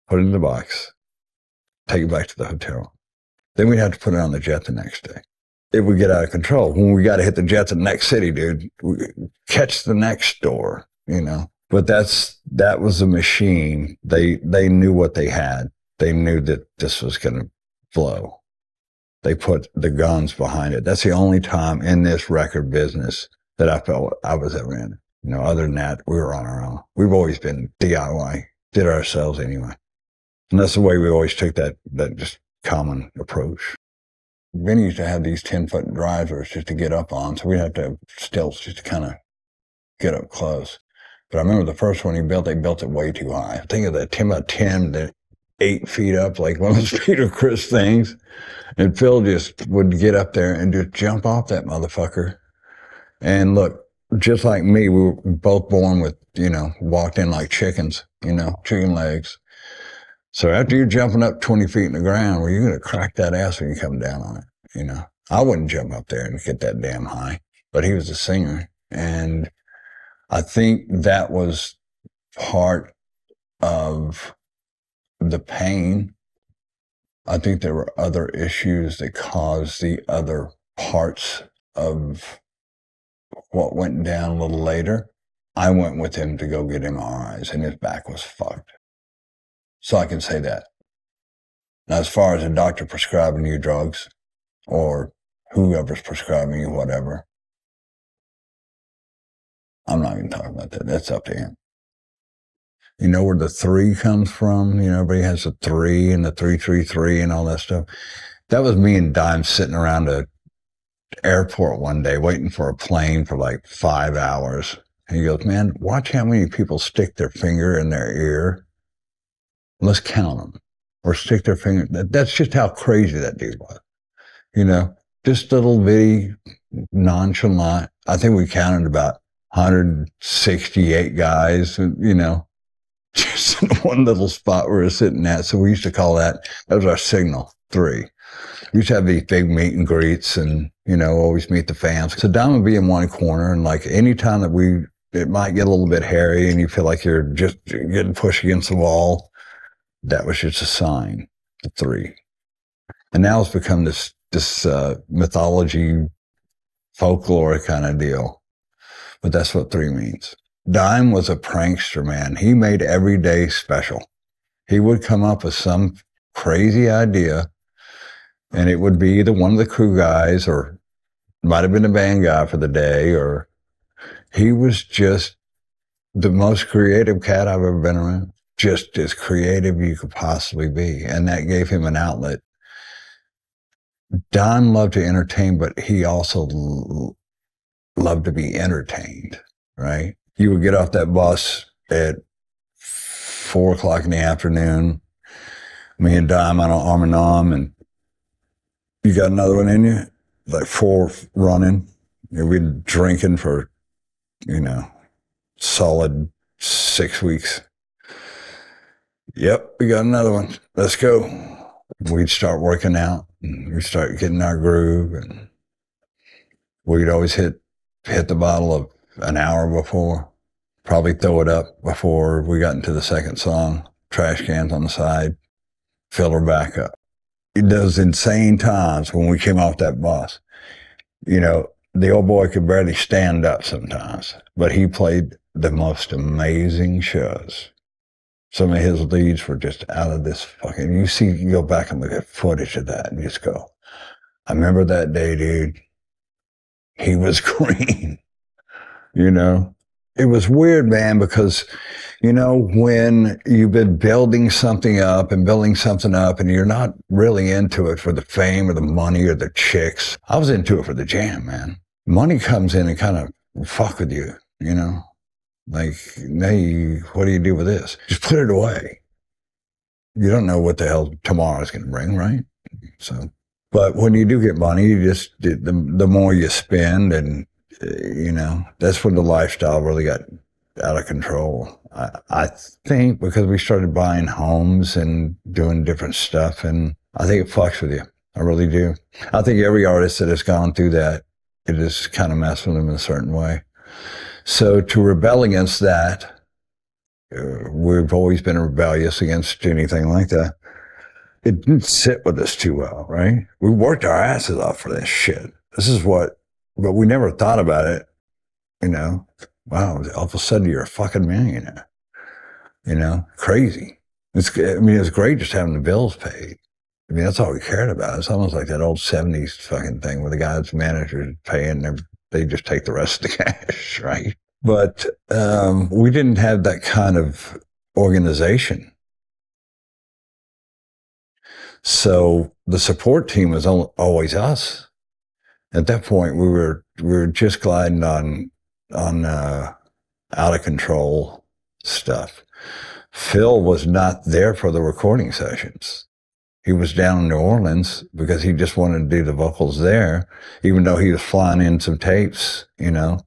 put it in the box, take it back to the hotel. Then we'd have to put it on the jet the next day. It would get out of control. When we got to hit the jet to the next city, dude, we catch the next store, you know. But that was a machine. They knew what they had. They knew that this was going to blow. They put the guns behind it. That's the only time in this record business that I felt I was ever in. You know, other than that, we were on our own. We've always been DIY, did it ourselves anyway. And that's the way we always took that just common approach. Vinnie used to have these 10-foot drivers just to get up on, so we'd have to have stilts just to kind of get up close. But I remember the first one they built it way too high. I think of that 10 by 10, the 8 feet up, like one of those Peter Criss things. And Phil just would get up there and just jump off that motherfucker. And look, just like me, we were both born with, you know, walked in like chickens, you know, chicken legs. So after you're jumping up 20 feet in the ground, well, you're going to crack that ass when you come down on it, you know. I wouldn't jump up there and get that damn high, but he was a singer. And I think that was part of the pain. I think there were other issues that caused the other parts of what went down a little later. I went with him to go get MRIs, and his back was fucked. So I can say that. Now, as far as a doctor prescribing you drugs, or whoever's prescribing you whatever, I'm not going to talk about that. That's up to him. You know where the 3 comes from? You know, everybody has the 3 and the 333 and all that stuff. That was me and Dime sitting around a airport one day waiting for a plane for like 5 hours. And he goes, man, watch how many people stick their finger in their ear. Let's count them. Or stick their finger. That's just how crazy that dude was. You know, just little bitty, nonchalant. I think we counted about 168 guys, you know, just in one little spot we were sitting at. So we used to call that was our signal, 3. We used to have these big meet and greets and, you know, always meet the fans. So Dom would be in one corner, and like any time that it might get a little bit hairy and you feel like you're just getting pushed against the wall, that was just a sign, the 3. And now it's become this mythology, folklore kind of deal. But that's what 3 means. Dime was a prankster, man. He made every day special. He would come up with some crazy idea, and it would be either one of the crew guys or might have been the band guy for the day, or he was just the most creative cat I've ever been around. Just as creative you could possibly be. And that gave him an outlet. Don loved to entertain, but he also loved to be entertained, right? You would get off that bus at 4 o'clock in the afternoon, me and Dime on arm in arm, and you got another one in you? Like 4 running. We'd been drinking for, you know, solid 6 weeks. Yep, we got another one. Let's go. We'd start working out, and we'd start getting our groove, and we'd always hit the bottle of an hour before, probably throw it up before we got into the second song, trash cans on the side, fill her back up. Those insane times when we came off that bus, you know, the old boy could barely stand up sometimes, but he played the most amazing shows. Some of his leads were just out of this fucking, you go back and look at footage of that and you just go, I remember that day, dude. He was green, you know? It was weird, man, because, you know, when you've been building something up and you're not really into it for the fame or the money or the chicks. I was into it for the jam, man. Money comes in and kind of fuck with you, you know? Like, hey, what do you do with this? Just put it away. You don't know what the hell tomorrow's going to bring, right? So, but when you do get money, you just, the more you spend, and, you know, that's when the lifestyle really got out of control. I think because we started buying homes and doing different stuff, and I think it fucks with you. I really do. I think every artist that has gone through that, it has kind of messed with them in a certain way. So to rebel against that, we've always been rebellious against anything like that. It didn't sit with us too well, right? We worked our asses off for this shit. But we never thought about it, you know? Wow, all of a sudden you're a fucking millionaire, you know? Crazy. It's great just having the bills paid. I mean, that's all we cared about. It's almost like that old 70s fucking thing where the guy's manager is paying, they just take the rest of the cash, right? But we didn't have that kind of organization. So the support team was always us. At that point, we were just gliding on out of control stuff. Phil was not there for the recording sessions. He was down in New Orleans because he just wanted to do the vocals there, even though he was flying in some tapes, you know,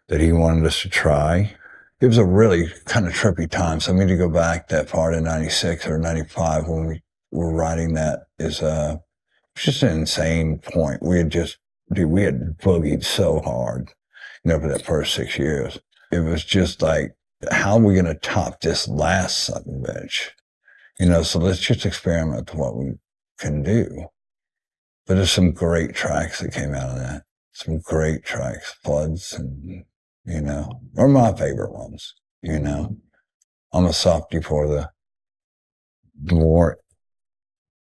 that he wanted us to try. it was a really kind of trippy time. So I mean, to go back that far to 96 or 95 when we were writing that is just an insane point. We had boogied so hard, for that first 6 years. It was just like, how are we going to top this last son of a bitch? So let's just experiment with what we can do. But there's some great tracks that came out of that. Some great tracks, Floods, and, are my favorite ones, I'm a softie for the more,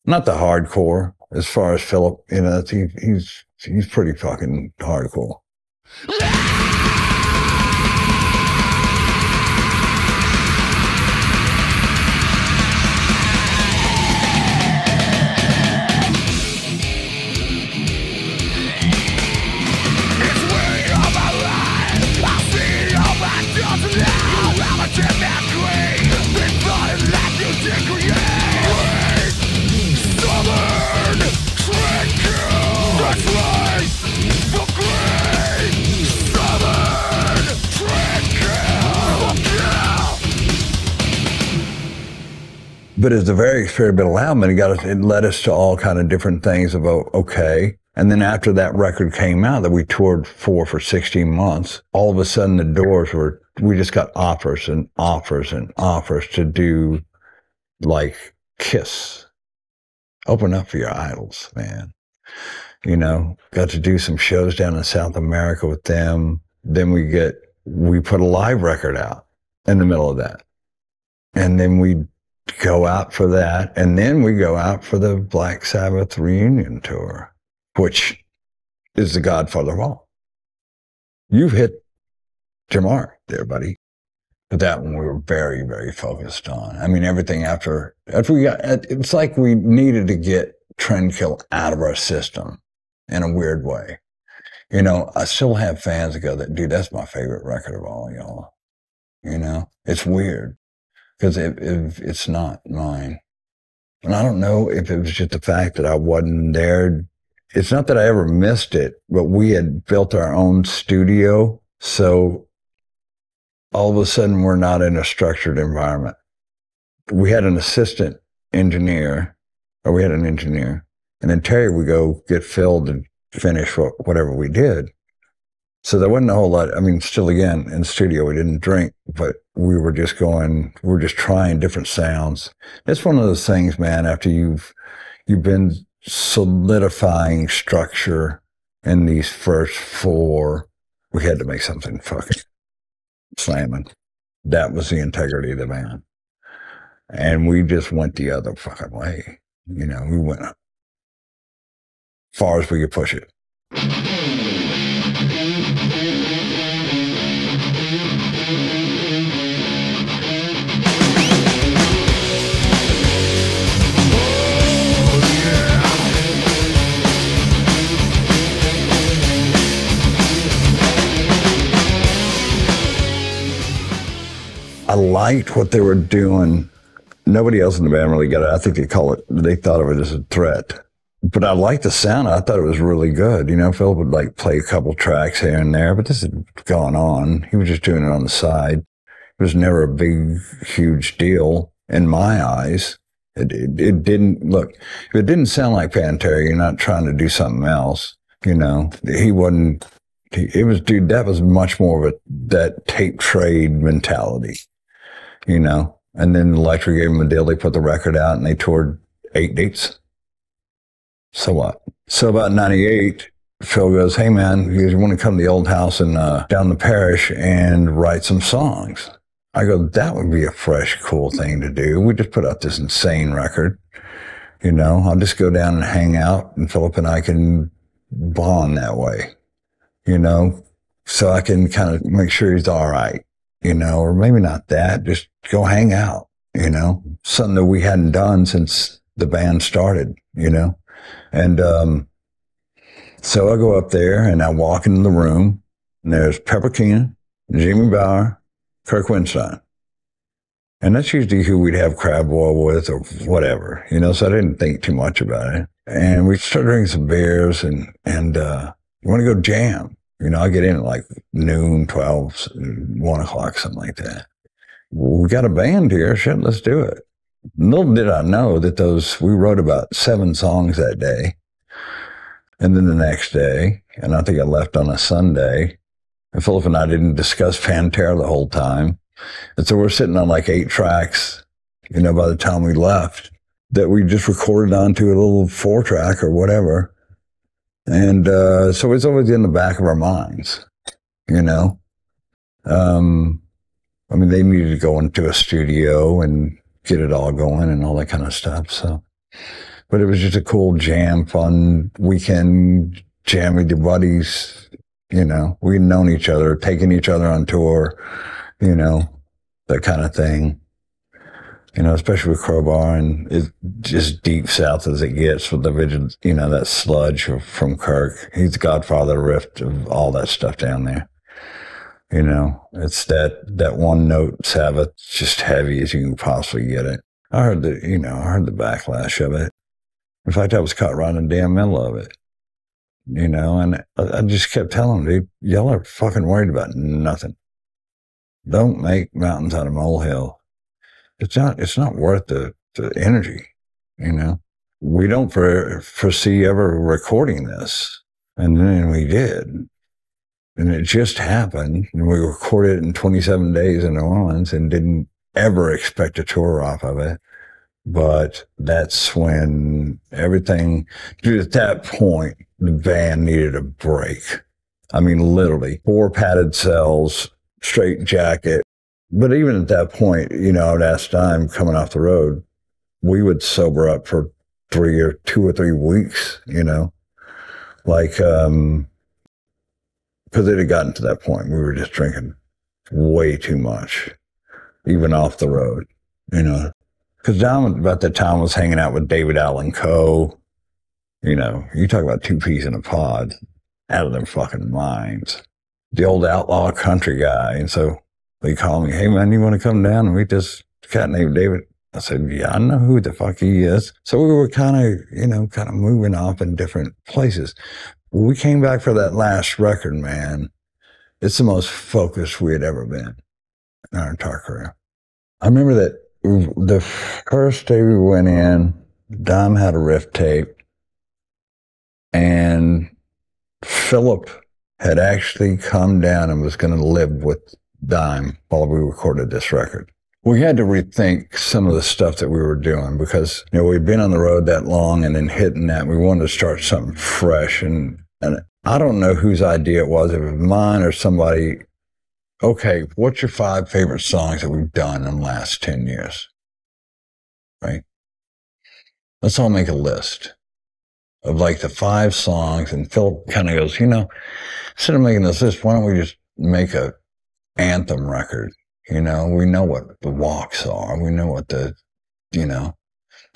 not the hardcore, as far as Philip, he's pretty fucking hardcore. But it's a very experimental album, and it led us to all kind of different things about, okay. And then after that record came out that we toured for 16 months, all of a sudden the doors we just got offers and offers and offers to do like Kiss. Open up for your idols, man. Got to do some shows down in South America with them. Then we put a live record out in the middle of that. And then we go out for that, and then we go out for the Black Sabbath reunion tour, which is the godfather of all. You've hit your mark there, buddy. But that one we were very, very focused on. I mean, everything after we got, it's like we needed to get Trendkill out of our system in a weird way. I still have fans that go, dude, that's my favorite record of all y'all. It's weird. Because it's not mine. And I don't know if it was just the fact that I wasn't there. It's not that I ever missed it, but we had built our own studio. So all of a sudden, we're not in a structured environment. We had an assistant engineer, or we had an engineer. And then Terry would go get Phil to finish whatever we did. So there wasn't a whole lot. I mean, still again, in the studio, we didn't drink, but we were just trying different sounds. It's one of those things, man, after you've been solidifying structure in these first 4, we had to make something fucking slamming. That was the integrity of the band. And we just went the other fucking way. We went as far as we could push it. I liked what they were doing. Nobody else in the band really got it. I think they thought of it as a threat. But I liked the sound. I thought it was really good. Phil would play a couple tracks here and there, but this had gone on. He was just doing it on the side. It was never a big, huge deal in my eyes. It didn't, look, if it didn't sound like Pantera, you're not trying to do something else. He wasn't, dude, that was much more of that tape trade mentality. And then Electric gave them a deal. They put the record out and they toured 8 dates. So what? So about 98, Phil goes, hey man, you want to come to the old house and down the parish and write some songs? I go, that would be a fresh, cool thing to do. We just put out this insane record. I'll just go down and hang out and Philip and I can bond that way, so I can kind of make sure he's all right. Or maybe not that, just go hang out, something that we hadn't done since the band started, And so I go up there and I walk into the room and there's Pepper Keenan, Jimmy Bauer, Kirk Winstein. And that's usually who we'd have crab boil with or whatever, so I didn't think too much about it. And we started drinking some beers and you want to go jam? You know, I get in at like noon, 12, 1 o'clock, something like that. We got a band here. Shit, let's do it. Little did I know that we wrote about 7 songs that day. And then the next day, and I think I left on a Sunday, and Philip and I didn't discuss Pantera the whole time. And so we're sitting on like 8 tracks, you know, by the time we left, that we just recorded onto a little 4-track or whatever. And so it's always in the back of our minds, you know. I mean, they needed to go into a studio and get it all going and all that kind of stuff. So, but it was just a cool jam, fun weekend jam with your buddies. You know, we'd known each other, taken each other on tour, you know, that kind of thing. You know, especially with Crowbar, and it's just deep south as it gets with the Vigil, you know, that sludge from Kirk. He's the godfather riff of all that stuff down there. You know, it's that one note Sabbath, just heavy as you can possibly get it. I heard the backlash of it. In fact, I was caught right in the damn middle of it. You know, and I just kept telling them, dude, y'all are fucking worried about nothing. Don't make mountains out of molehills. It's not worth the energy, you know. We don't foresee ever recording this. And then we did. And it just happened. And we recorded it in 27 days in New Orleans and didn't ever expect a tour off of it. But that's when everything, dude, at that point, the band needed a break. I mean, literally 4 padded cells, straight jacket. But even at that point, you know, I'd ask Dime coming off the road, we would sober up for 2 or 3 weeks, you know, like, because it had gotten to that point. We were just drinking way too much, even off the road, you know, because Dime about that time was hanging out with David Allen Coe. You know, you talk about 2 peas in a pod, out of their fucking minds. The old outlaw country guy. And so they called me, hey man, you want to come down and meet this cat named David? I said, yeah, I know who the fuck he is. So we were kind of moving off in different places. When we came back for that last record, man, it's the most focused we had ever been in our entire career. I remember that the first day we went in, Dom had a riff tape, and Philip had actually come down and was going to live with Dime while we recorded this record. We had to rethink some of the stuff that we were doing because, you know, we'd been on the road that long and then hitting that. We wanted to start something fresh. And I don't know whose idea it was, if it was mine or somebody. Okay, what's your 5 favorite songs that we've done in the last 10 years? Right? Let's all make a list of like the 5 songs. And Philip kind of goes, you know, instead of making this list, why don't we just make a anthem record? You know, we know what the walks are. We know what the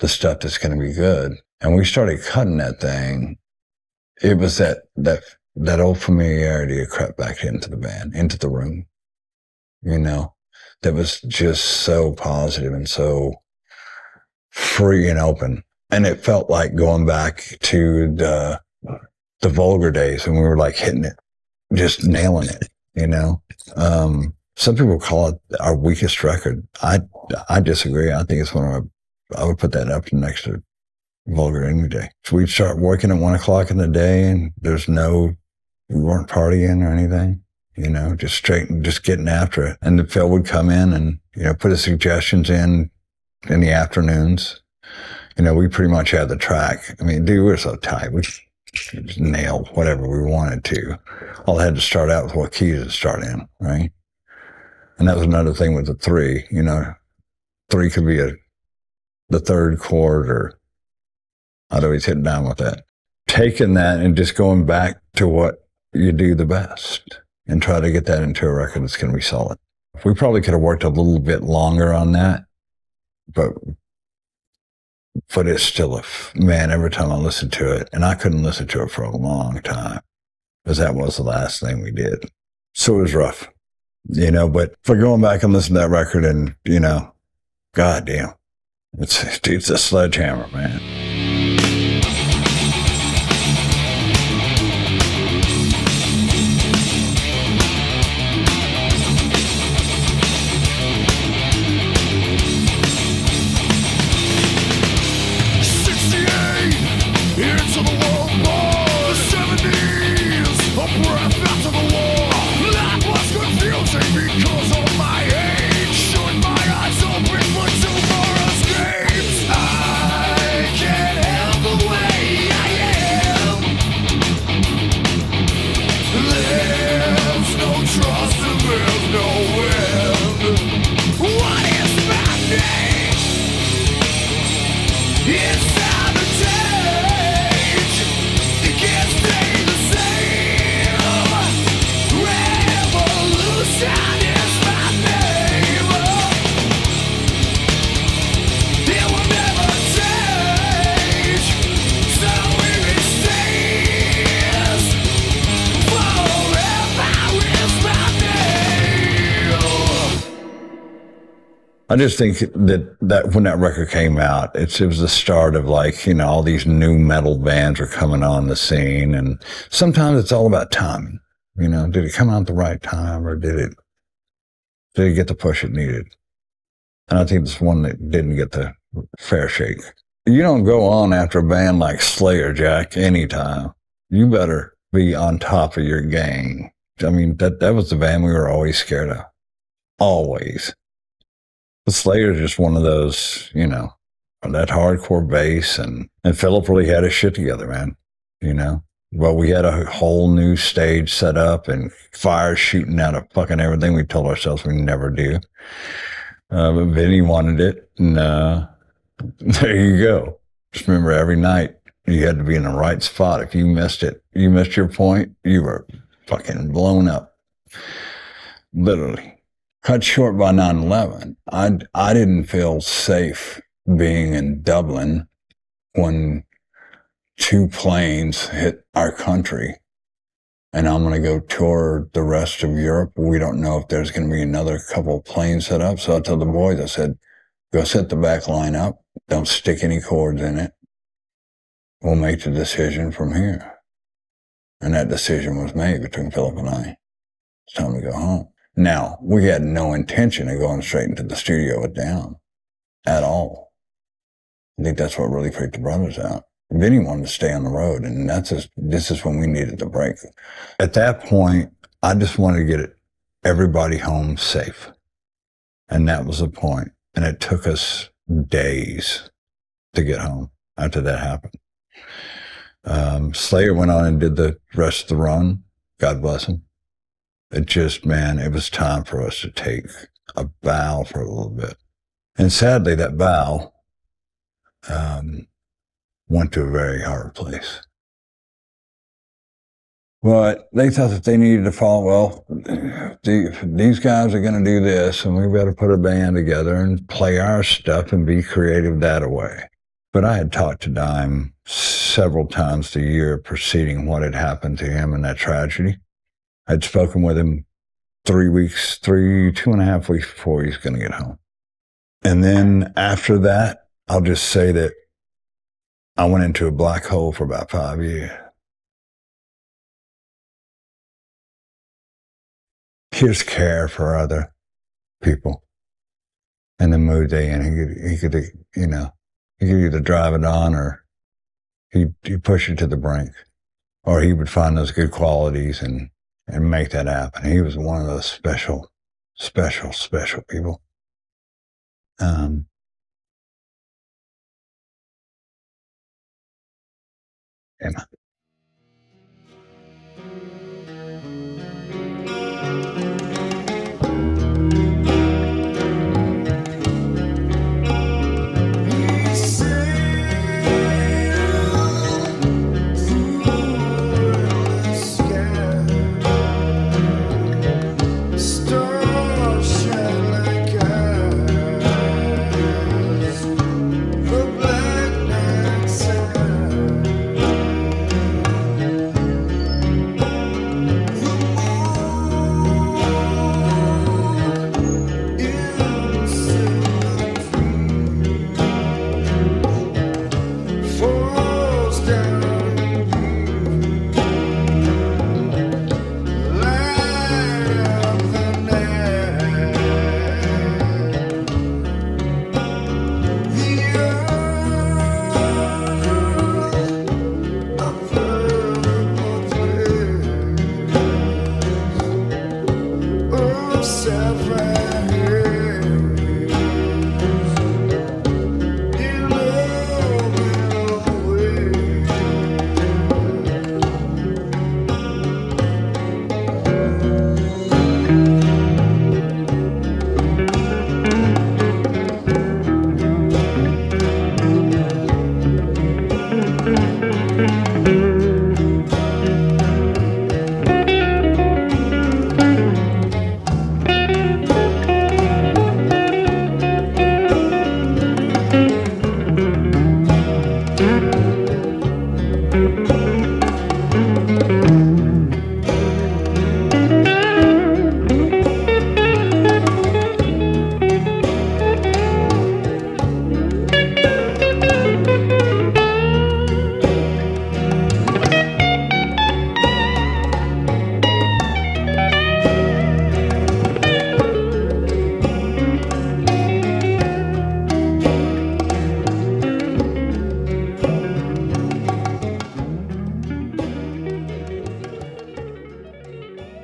stuff that's going to be good. And we started cutting that thing. It was that old familiarity that crept back into the band, into the room, you know, that was just so positive and so free and open. And it felt like going back to the Vulgar days when we were like hitting it, just nailing it, you know. Some people call it our weakest record. I disagree. I think it's I would put that up next to Vulgar any day. So we'd start working at 1 o'clock in the day, and we weren't partying or anything, you know, just getting after it. And then Phil would come in and, you know, put his suggestions in the afternoons. You know, we pretty much had the track. I mean, dude, we were so tight. We just nailed whatever we wanted to. All I had to start out with what key to start in, right? And that was another thing with the 3, you know, 3 could be the 3rd chord, or I'd always hit down with that. Taking that and just going back to what you do the best and try to get that into a record that's going to be solid. We probably could have worked a little bit longer on that, but it's still man, every time I listen to it, and I couldn't listen to it for a long time because that was the last thing we did. So it was rough. You know, but for going back and listening to that record and, you know, goddamn, it's a sledgehammer, man. trust and there's no end. What is my name? It's time to change. It can't stay the same. Revolution is my name. It will never change. So here it stays. Forever is my name. I just think that when that record came out, it was the start of, like, you know, all these new metal bands were coming on the scene, and sometimes it's all about timing. You know, did it come out at the right time, or did it get the push it needed? And I think it's one that didn't get the fair shake. You don't go on after a band like Slayer, Jack, anytime. You better be on top of your game. I mean, that was the band we were always scared of. Always. The Slayer's just one of those, you know, that hardcore bass, and Philip really had his shit together, man, you know. Well, we had a whole new stage set up and fire shooting out of fucking everything we told ourselves we never do. But Vinnie wanted it, and there you go. Just remember, every night you had to be in the right spot. If you missed it, you missed your point, you were fucking blown up. Literally. Cut short by 9/11, I didn't feel safe being in Dublin when 2 planes hit our country, and I'm going to go tour the rest of Europe. We don't know if there's going to be another couple of planes set up. So I told the boys, I said, go set the back line up. Don't stick any cords in it. We'll make the decision from here. And that decision was made between Philip and I. It's time to go home. Now, we had no intention of going straight into the studio with Down at all. I think that's what really freaked the brothers out. Vinnie wanted to stay on the road, and this is when we needed the break. At that point, I just wanted to get everybody home safe. And that was the point. And it took us days to get home after that happened. Slayer went on and did the rest of the run. God bless him. It just, man, it was time for us to take a bow for a little bit. And sadly, that bow went to a very hard place. But they thought that they needed to follow, well, these guys are going to do this, and we better put a band together and play our stuff and be creative that way. But I had talked to Dime several times the year preceding what had happened to him in that tragedy. I'd spoken with him 2.5 weeks before he was going to get home. And then after that, I'll just say that I went into a black hole for about 5 years. His care for other people and the mood they in. He could, you know, he could either drive it on, or he'd push it to the brink, or he would find those good qualities and make that happen. He was one of those special people. Emma.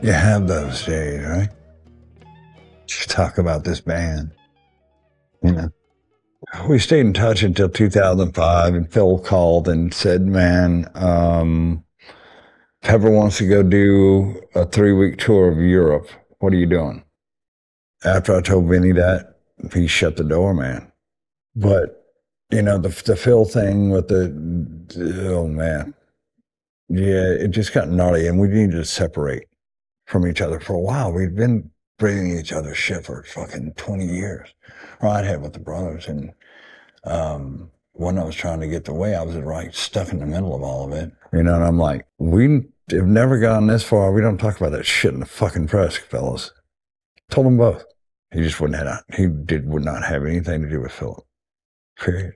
You have those days, right? Just talk about this band, you know. We stayed in touch until 2005, and Phil called and said, man, Pepper wants to go do a 3-week tour of Europe. What are you doing? After I told Vinnie that, he shut the door, man. But, you know, the Phil thing with oh man. Yeah, it just got gnarly, and we needed to separate from each other for a while. We'd been breathing each other's shit for fucking 20 years. Well, I had with the brothers, and when I was trying to get the way, I was right stuck in the middle of all of it. You know, and I'm like, we have never gotten this far. We don't talk about that shit in the fucking press, fellas. Told them both. He just would not have anything to do with Philip. Period.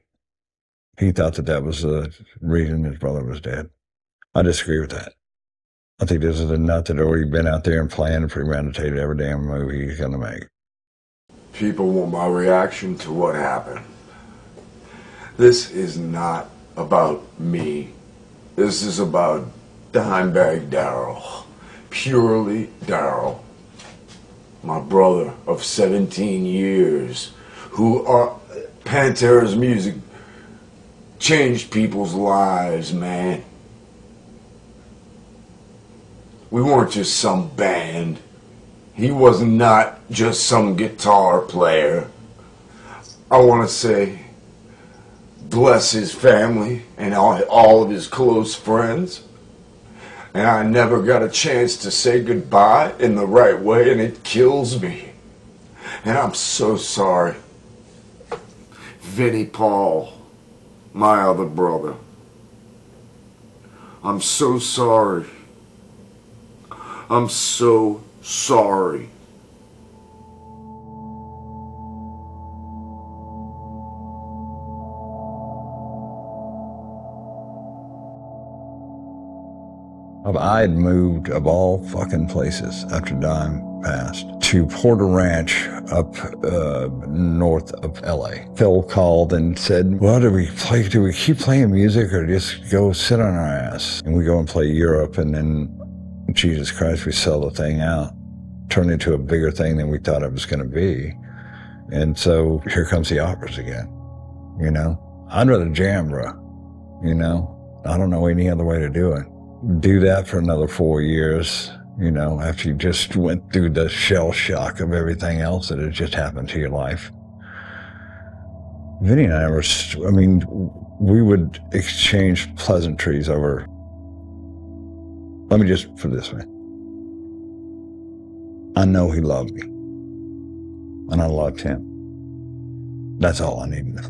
He thought that was the reason his brother was dead. I disagree with that. I think this is a nut that already been out there and planned and premeditated every damn movie he's gonna make. People want my reaction to what happened. This is not about me. This is about Dimebag Darrell. Purely Darrell. My brother of 17 years, who are Pantera's music changed people's lives, man. We weren't just some band. He was not just some guitar player. I want to say, bless his family and all of his close friends. And I never got a chance to say goodbye in the right way, and it kills me. And I'm so sorry. Vinnie Paul, my other brother. I'm so sorry. I'm so sorry. I had moved of all fucking places after Dime passed to Porter Ranch up north of LA. Phil called and said, well, do we keep playing music or just go sit on our ass? And we go and play Europe, and then, Jesus Christ, we sell the thing out. Turned into a bigger thing than we thought it was going to be. And so here comes the operas again, you know? I'd rather jam, bro, you know? I don't know any other way to do it. Do that for another 4 years, you know, after you just went through the shell shock of everything else that had just happened to your life. Vinnie and I we would exchange pleasantries over, let me just put it this way. I know he loved me, and I loved him. That's all I need to know.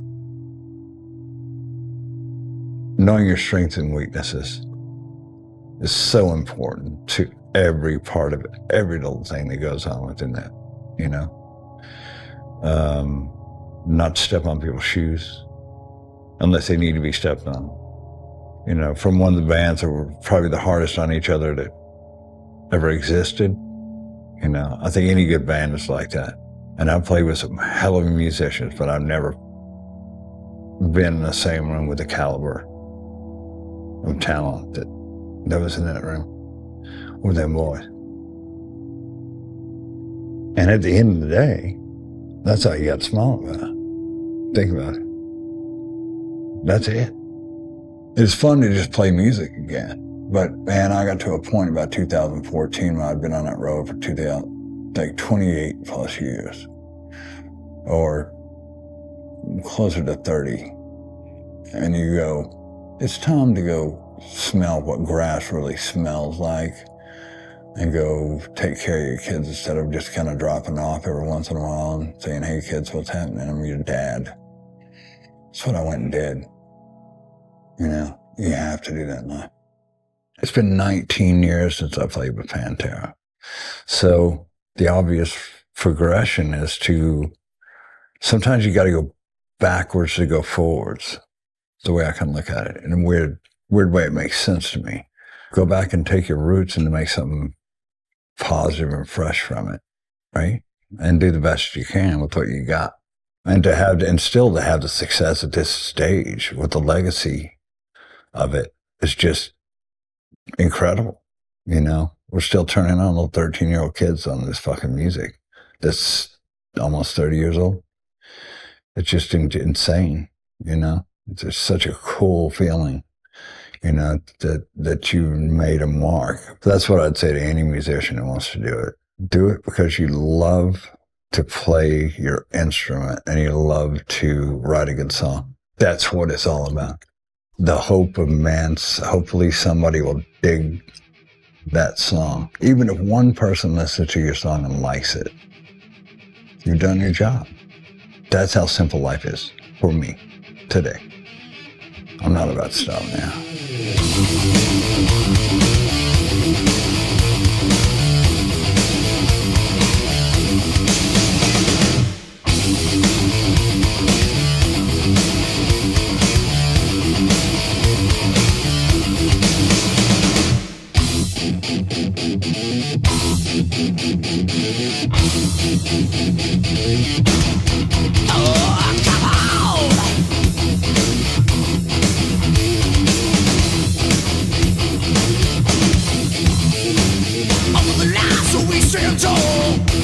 Knowing your strengths and weaknesses is so important to every part of it, every little thing that goes on within that, you know? Not step on people's shoes unless they need to be stepped on. You know, from one of the bands that were probably the hardest on each other that ever existed, you know, I think any good band is like that. And I've played with some hell of musicians, but I've never been in the same room with the caliber of talent that was in that room with them boys. And at the end of the day, that's all you got to smile about. Think about it. That's it. It's fun to just play music again. But man, I got to a point about 2014 when I'd been on that road for 28 plus years, or closer to 30. And you go, it's time to go smell what grass really smells like and go take care of your kids instead of just kind of dropping off every once in a while and saying, hey kids, what's happening? I'm your dad. That's what I went and did. You know, you have to do that in life. It's been 19 years since I played with Pantera. So the obvious progression is to, sometimes you got to go backwards to go forwards. The way I kind of look at it. In a weird way, it makes sense to me. Go back and take your roots and to make something positive and fresh from it, right? And do the best you can with what you got. And still to have the success at this stage with the legacy of it is just incredible. You know, we're still turning on little 13-year-old kids on this fucking music that's almost 30 years old. It's just insane, you know. It's just such a cool feeling, you know, that you made a mark. That's what I'd say to any musician who wants to do it. Do it because you love to play your instrument and you love to write a good song. That's what it's all about. The hope of man, hopefully somebody will dig that song. Even if one person listens to your song and likes it, you've done your job. That's how simple life is for me today. I'm not about to stop now.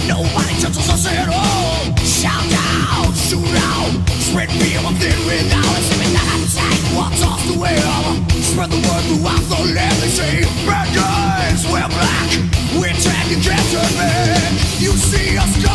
Nobody touches us at all. Shout out, shoot out, spread fear within without a limit that attack. What's off the wheel? Spread the word throughout the land. They say bad guys wear black. We're taking capture back. You see us go.